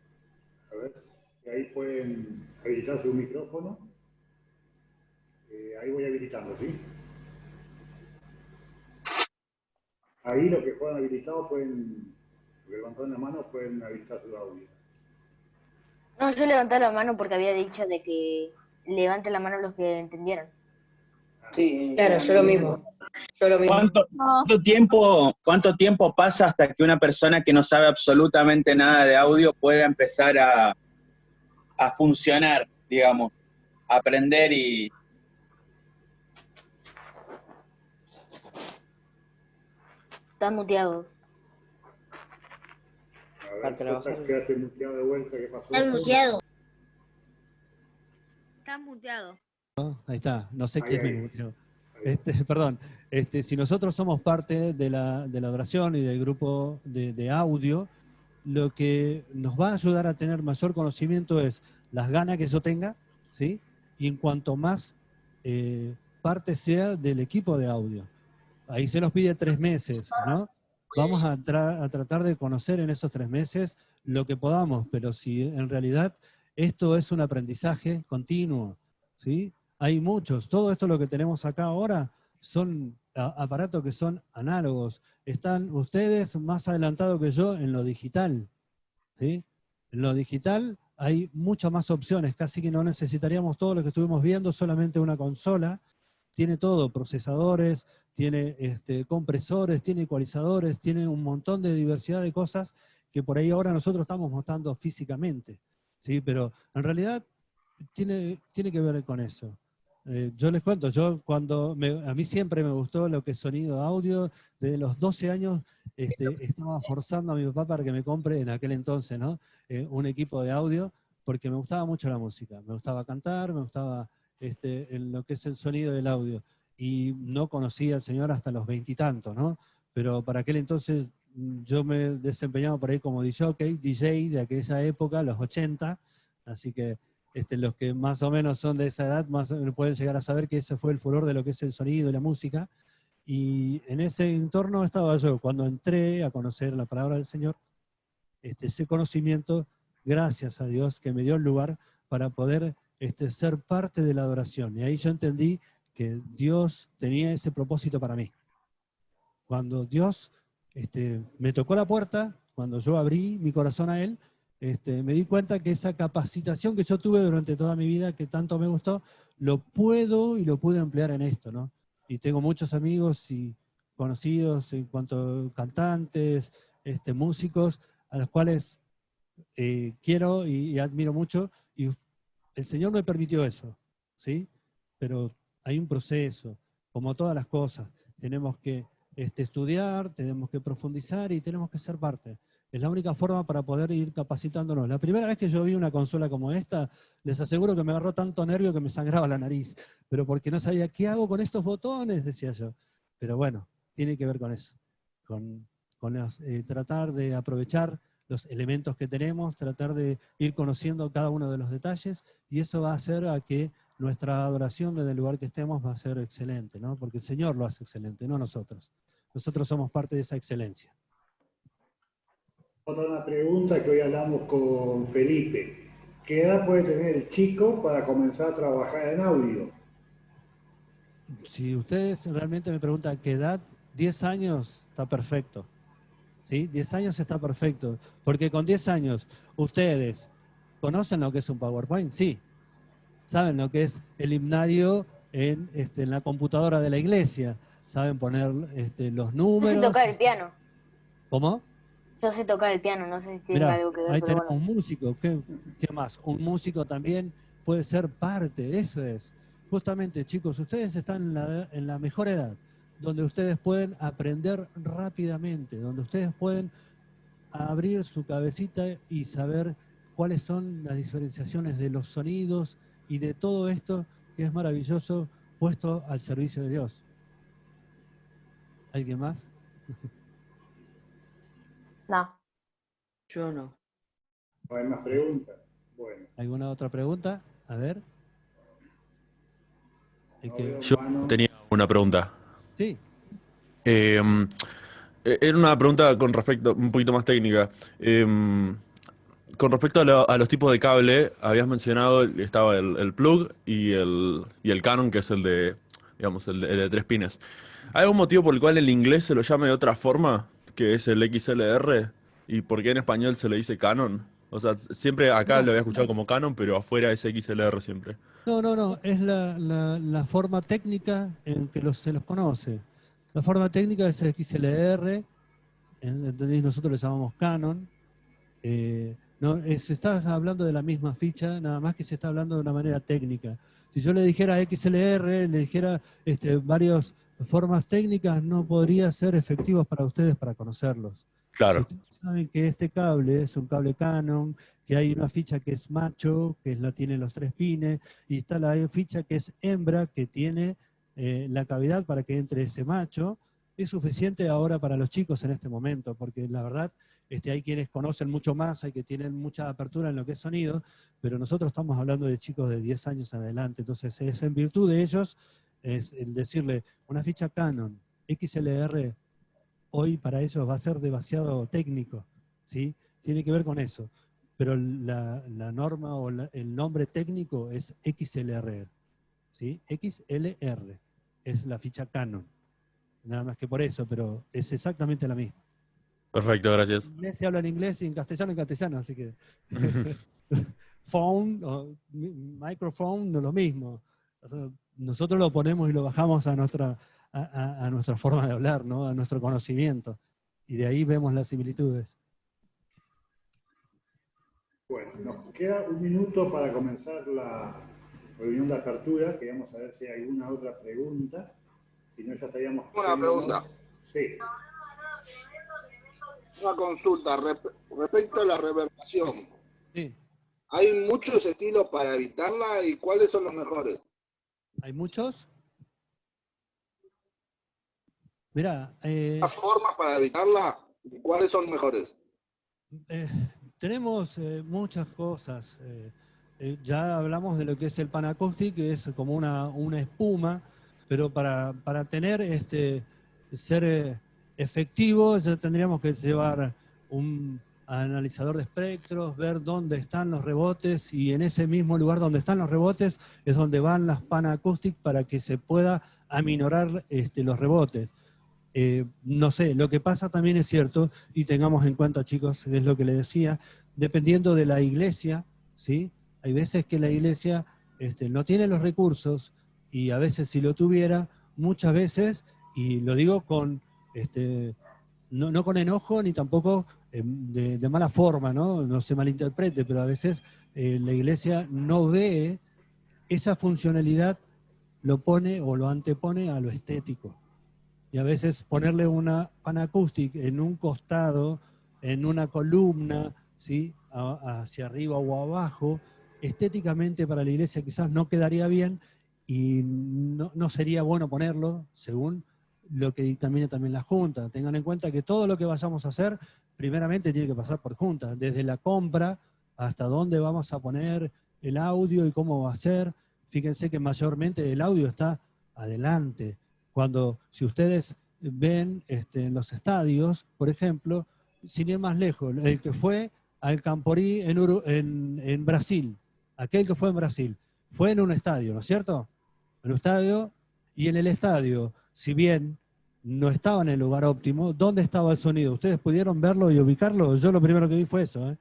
A ver, ahí pueden habilitar su micrófono. Ahí voy habilitando, ¿sí? ahí los que fueron habilitados pueden, los que levantaron la mano pueden habilitar su audio. No, yo levanté la mano porque había dicho de que levante la mano los que entendieron. Sí, Claro, yo lo mismo. Yo lo mismo. ¿Cuánto tiempo pasa hasta que una persona que no sabe absolutamente nada de audio pueda empezar a funcionar, digamos, a aprender y... Está muteado. A ver, quedaste muteado de vuelta, ¿qué pasó? Está muteado. Está muteado. Ahí está, no sé Ahí, quién me ahí. muteó. Perdón, si nosotros somos parte de la oración y del grupo de audio, lo que nos va a ayudar a tener mayor conocimiento es las ganas que yo tenga, ¿sí? Y en cuanto más parte sea del equipo de audio. Ahí se nos pide 3 meses, ¿no? Vamos a tratar de conocer en esos 3 meses lo que podamos, pero si en realidad esto es un aprendizaje continuo, ¿sí? Hay muchos, todo esto lo que tenemos acá ahora son aparatos que son análogos. Están ustedes más adelantados que yo en lo digital, ¿sí? En lo digital hay muchas más opciones, casi que no necesitaríamos todo lo que estuvimos viendo, solamente una consola. Tiene todo, procesadores, tiene compresores, tiene ecualizadores, tiene un montón de diversidad de cosas que por ahí ahora nosotros estamos mostrando físicamente, ¿sí? Pero en realidad tiene que ver con eso. Yo les cuento, a mí siempre me gustó lo que es sonido, audio. Desde los 12 años estaba forzando a mi papá para que me compre en aquel entonces, ¿no? Un equipo de audio, porque me gustaba mucho la música. Me gustaba cantar, me gustaba en lo que es el sonido del audio. Y no conocía al Señor hasta los 20 y tantos, ¿no? Pero para aquel entonces yo me desempeñaba por ahí como DJ de aquella época, los 80, así que los que más o menos son de esa edad más o menos pueden llegar a saber que ese fue el furor de lo que es el sonido y la música. Y en ese entorno estaba yo. Cuando entré a conocer la palabra del Señor, ese conocimiento, gracias a Dios, que me dio el lugar para poder ser parte de la adoración. Y ahí yo entendí que Dios tenía ese propósito para mí. Cuando Dios me tocó la puerta, cuando yo abrí mi corazón a Él, me di cuenta que esa capacitación que yo tuve durante toda mi vida, que tanto me gustó, lo pude emplear en esto, ¿no? Y tengo muchos amigos y conocidos en cuanto a cantantes, músicos, a los cuales quiero y admiro mucho, y el Señor me permitió eso, ¿sí? Pero hay un proceso, como todas las cosas, tenemos que estudiar, tenemos que profundizar y tenemos que ser parte. Es la única forma para poder ir capacitándonos. La primera vez que yo vi una consola como esta, les aseguro que me agarró tanto nervio que me sangraba la nariz, pero porque no sabía qué hago con estos botones, decía yo. Pero bueno, tiene que ver con eso, con tratar de aprovechar los elementos que tenemos, tratar de ir conociendo cada uno de los detalles, y eso va a hacer a que nuestra adoración desde el lugar que estemos va a ser excelente, ¿no? Porque el Señor lo hace excelente, no nosotros. Nosotros somos parte de esa excelencia. Otra pregunta que hoy hablamos con Felipe. ¿Qué edad puede tener el chico para comenzar a trabajar en audio? Si ustedes realmente me preguntan qué edad, 10 años está perfecto. ¿Sí? 10 años está perfecto. Porque con 10 años, ustedes conocen lo que es un PowerPoint, sí. Saben lo que es el himnario en la computadora de la iglesia. Saben poner los números. Yo sé tocar el piano. ¿Cómo? Yo sé tocar el piano, no sé si tiene Mirá, algo que ver. ahí pero tenemos bueno. un músico. ¿Qué más? Un músico también puede ser parte, eso es. Justamente, chicos, ustedes están en la mejor edad, donde ustedes pueden aprender rápidamente, donde ustedes pueden abrir su cabecita y saber cuáles son las diferenciaciones de los sonidos y de todo esto que es maravilloso puesto al servicio de Dios. ¿Alguien más? No. Yo no. ¿No hay más preguntas? Bueno. ¿Alguna otra pregunta? A ver. Yo tenía una pregunta. Sí. Era una pregunta con respecto, un poquito más técnica. Con respecto a los tipos de cable, habías mencionado, estaba el plug y el Canon, que es el de digamos, el de 3 pines. ¿Hay algún motivo por el cual el inglés se lo llame de otra forma, que es el XLR? ¿Y por qué en español se le dice Canon? O sea, siempre acá No, lo había escuchado como Canon, pero afuera es XLR siempre. no, es la forma técnica en que se los conoce. La forma técnica es XLR, ¿entendéis? Nosotros le llamamos Canon. No, se está hablando de la misma ficha, nada más que se está hablando de una manera técnica. Si yo le dijera XLR, le dijera varias formas técnicas, no podría ser efectivos para ustedes para conocerlos. Si Claro. ustedes saben que este cable es un cable Canon, que hay una ficha que es macho, que tiene los 3 pines, y está la ficha que es hembra, que tiene la cavidad para que entre ese macho, es suficiente ahora para los chicos en este momento, porque la verdad hay quienes conocen mucho más, hay que tienen mucha apertura en lo que es sonido, pero nosotros estamos hablando de chicos de 10 años adelante, entonces es en virtud de ellos, es el decirle, una ficha Canon, XLR, hoy para ellos va a ser demasiado técnico, ¿sí? Tiene que ver con eso, pero la norma o el nombre técnico es XLR, ¿sí? XLR, es la ficha Canon, nada más que por eso, pero es exactamente la misma. Perfecto, gracias. En inglés se habla en inglés y en castellano, así que phone o microphone no es lo mismo. O sea, nosotros lo ponemos y lo bajamos a nuestra forma de hablar, ¿no? A nuestro conocimiento. Y de ahí vemos las similitudes. Bueno, nos queda un minuto para comenzar la reunión de apertura. Queríamos saber si hay alguna otra pregunta. Si no, ya estaríamos... Una pregunta. Sí. Una consulta respecto a la reverberación. Sí. ¿Hay muchos estilos para evitarla y cuáles son los mejores? ¿Hay muchos? Mirá, ¿Las formas para evitarla y cuáles son mejores? tenemos muchas cosas. Ya hablamos de lo que es el Panacoustic, que es como una espuma, pero para tener ser efectivo ya tendríamos que llevar un analizador de espectros, ver dónde están los rebotes, y en ese mismo lugar donde están los rebotes es donde van las Panacoustic para que se pueda aminorar los rebotes. No sé, lo que pasa también es cierto, y tengamos en cuenta, chicos, es lo que les decía, dependiendo de la iglesia, ¿sí? Hay veces que la iglesia no tiene los recursos, y a veces si lo tuviera, muchas veces, y lo digo con, no con enojo, ni tampoco de mala forma, ¿no? No se malinterprete, pero a veces la iglesia no ve esa funcionalidad, lo pone o lo antepone a lo estético. Y a veces ponerle una Panacoustic en un costado, en una columna, ¿sí? Hacia arriba o abajo, estéticamente para la iglesia quizás no quedaría bien y no sería bueno ponerlo, según lo que dictamina también la Junta. Tengan en cuenta que todo lo que vayamos a hacer, primeramente tiene que pasar por Junta, desde la compra hasta dónde vamos a poner el audio y cómo va a ser. Fíjense que mayormente el audio está adelante. Si ustedes ven en los estadios, por ejemplo, sin ir más lejos, el que fue al Camporí en Brasil, aquel que fue en Brasil, fue en un estadio, ¿no es cierto? En un estadio, y en el estadio, si bien no estaba en el lugar óptimo, ¿dónde estaba el sonido? ¿Ustedes pudieron verlo y ubicarlo? Yo lo primero que vi fue eso.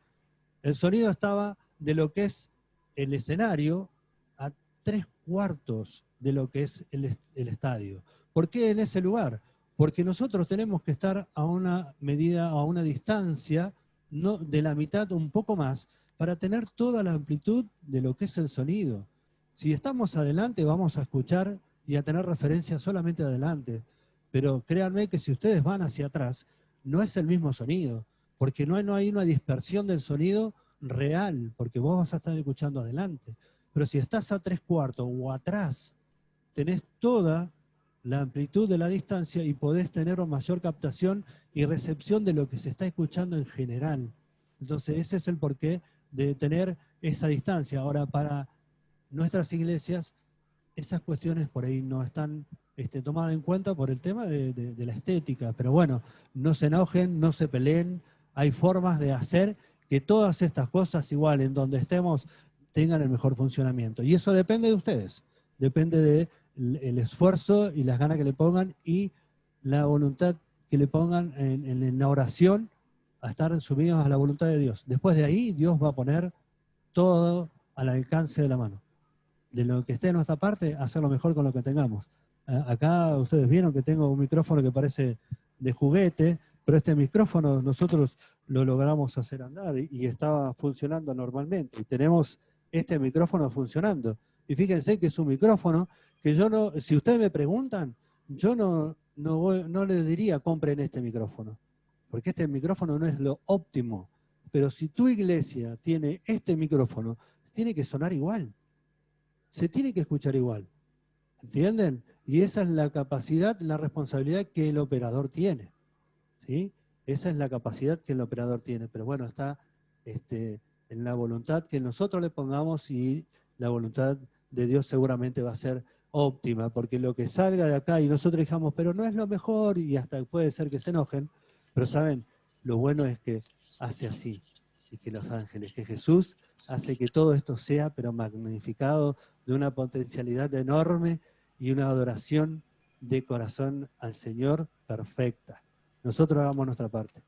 El sonido estaba de lo que es el escenario a 3/4 de lo que es el estadio. ¿Por qué en ese lugar? Porque nosotros tenemos que estar a una medida, a una distancia, no de la mitad, un poco más, para tener toda la amplitud de lo que es el sonido. Si estamos adelante, vamos a escuchar y a tener referencia solamente adelante. Pero créanme que si ustedes van hacia atrás, no es el mismo sonido, porque no hay una dispersión del sonido real, porque vos vas a estar escuchando adelante. Pero si estás a 3/4 o atrás, tenés toda la amplitud de la distancia y podés tener mayor captación y recepción de lo que se está escuchando en general. Entonces ese es el porqué de tener esa distancia. Ahora, para nuestras iglesias, esas cuestiones por ahí no están tomadas en cuenta por el tema de la estética. Pero bueno, no se enojen, no se peleen, hay formas de hacer que todas estas cosas, igual en donde estemos, tengan el mejor funcionamiento. Y eso depende de ustedes, depende de el esfuerzo y las ganas que le pongan y la voluntad que le pongan en la oración a estar sumidos a la voluntad de Dios. Después de ahí, Dios va a poner todo al alcance de la mano. De lo que esté en nuestra parte, hacerlo mejor con lo que tengamos. Acá ustedes vieron que tengo un micrófono que parece de juguete, pero este micrófono nosotros lo logramos hacer andar y estaba funcionando normalmente. Y tenemos este micrófono funcionando. Y fíjense que es un micrófono que yo no, si ustedes me preguntan, yo no les diría compren este micrófono, porque este micrófono no es lo óptimo. Pero si tu iglesia tiene este micrófono, tiene que sonar igual. Se tiene que escuchar igual. ¿Entienden? Y esa es la capacidad, la responsabilidad que el operador tiene. ¿Sí? Esa es la capacidad que el operador tiene. Pero bueno, está en la voluntad que nosotros le pongamos, y la voluntad de Dios seguramente va a ser óptima, porque lo que salga de acá y nosotros dijamos, pero no es lo mejor, y hasta puede ser que se enojen, pero saben, lo bueno es que hace así, y que los ángeles, que Jesús hace que todo esto sea, pero magnificado, de una potencialidad enorme y una adoración de corazón al Señor perfecta. Nosotros hagamos nuestra parte.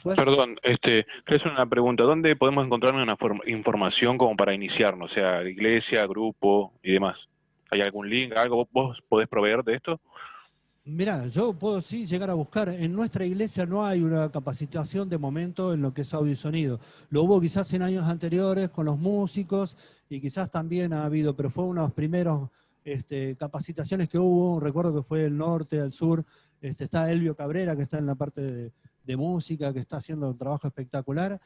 Pues, Perdón, quería hacer una pregunta. ¿Dónde podemos encontrar una información como para iniciarnos? O sea, iglesia, grupo y demás. ¿Hay algún link, algo vos podés proveer de esto? mirá, yo puedo sí llegar a buscar. En nuestra iglesia no hay una capacitación de momento en lo que es audio y sonido. Lo hubo quizás en años anteriores con los músicos y quizás también ha habido, pero fue una de las primeras capacitaciones que hubo. Recuerdo que fue del norte al sur. Está Elvio Cabrera, que está en la parte de música, que está haciendo un trabajo espectacular,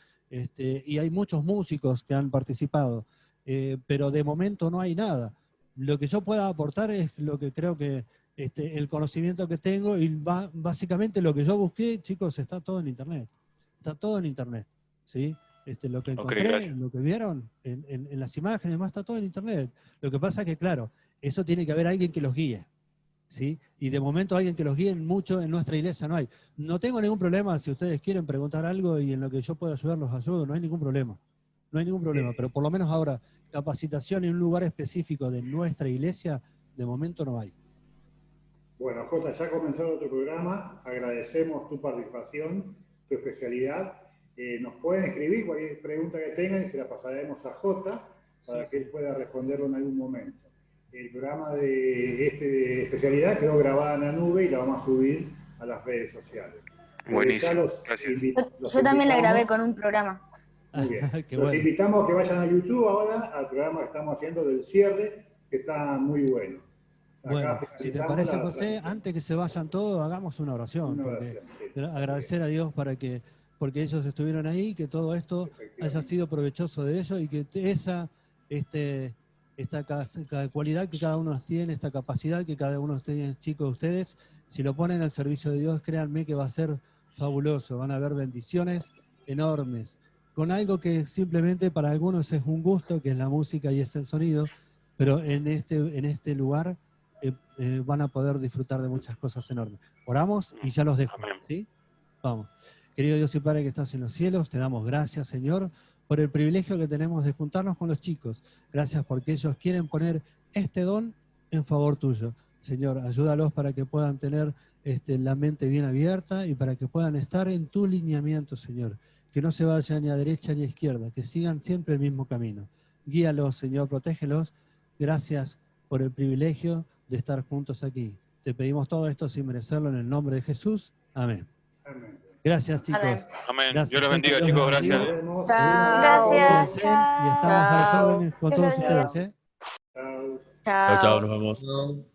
y hay muchos músicos que han participado, pero de momento no hay nada. Lo que yo pueda aportar es lo que creo que el conocimiento que tengo, y básicamente lo que yo busqué, chicos, está todo en internet. Está todo en internet, ¿sí? Lo que encontré, lo que vieron en las imágenes, más está todo en internet. Lo que pasa es que, claro, eso tiene que haber alguien que los guíe, ¿sí? Y de momento alguien que los guíe mucho en nuestra iglesia no hay. No tengo ningún problema si ustedes quieren preguntar algo y en lo que yo pueda ayudar los ayudo, no hay ningún problema. No hay ningún problema, pero por lo menos ahora, capacitación en un lugar específico de nuestra iglesia, de momento no hay. Bueno, Jota, ya ha comenzado otro programa. Agradecemos tu participación, tu especialidad. Nos pueden escribir cualquier pregunta que tengan y se la pasaremos a Jota para que él pueda responderlo en algún momento. El programa de especialidad quedó grabada en la nube y la vamos a subir a las redes sociales. Buenísimo, gracias. Yo también la grabé con un programa. Muy bien. Qué Los bueno. invitamos a que vayan a YouTube ahora al programa que estamos haciendo del cierre, que está muy bueno. Bueno, si te parece, José, antes que se vayan todos, hagamos una oración. Agradecer a Dios porque ellos estuvieron ahí, que todo esto haya sido provechoso de ellos y que esta cualidad que cada uno tiene, esta capacidad que cada uno tiene, chicos, ustedes, si lo ponen al servicio de Dios, créanme que va a ser fabuloso. Van a haber bendiciones enormes, con algo que simplemente para algunos es un gusto, que es la música y es el sonido, pero en este lugar van a poder disfrutar de muchas cosas enormes. Oramos y ya los dejo, ¿sí? Vamos. Querido Dios y Padre que estás en los cielos, te damos gracias, Señor, por el privilegio que tenemos de juntarnos con los chicos. Gracias porque ellos quieren poner este don en favor tuyo. Señor, ayúdalos para que puedan tener la mente bien abierta y para que puedan estar en tu lineamiento, Señor. Que no se vayan ni a derecha ni a izquierda, que sigan siempre el mismo camino. Guíalos, Señor, protégelos. Gracias por el privilegio de estar juntos aquí. Te pedimos todo esto sin merecerlo en el nombre de Jesús. Amén. Amén. Gracias, chicos. Amén. Gracias, Dios los bendiga, chicos. Gracias. Gracias. Y estamos a las órdenes con todos ustedes. Chao. Chao, chao, nos vemos. No.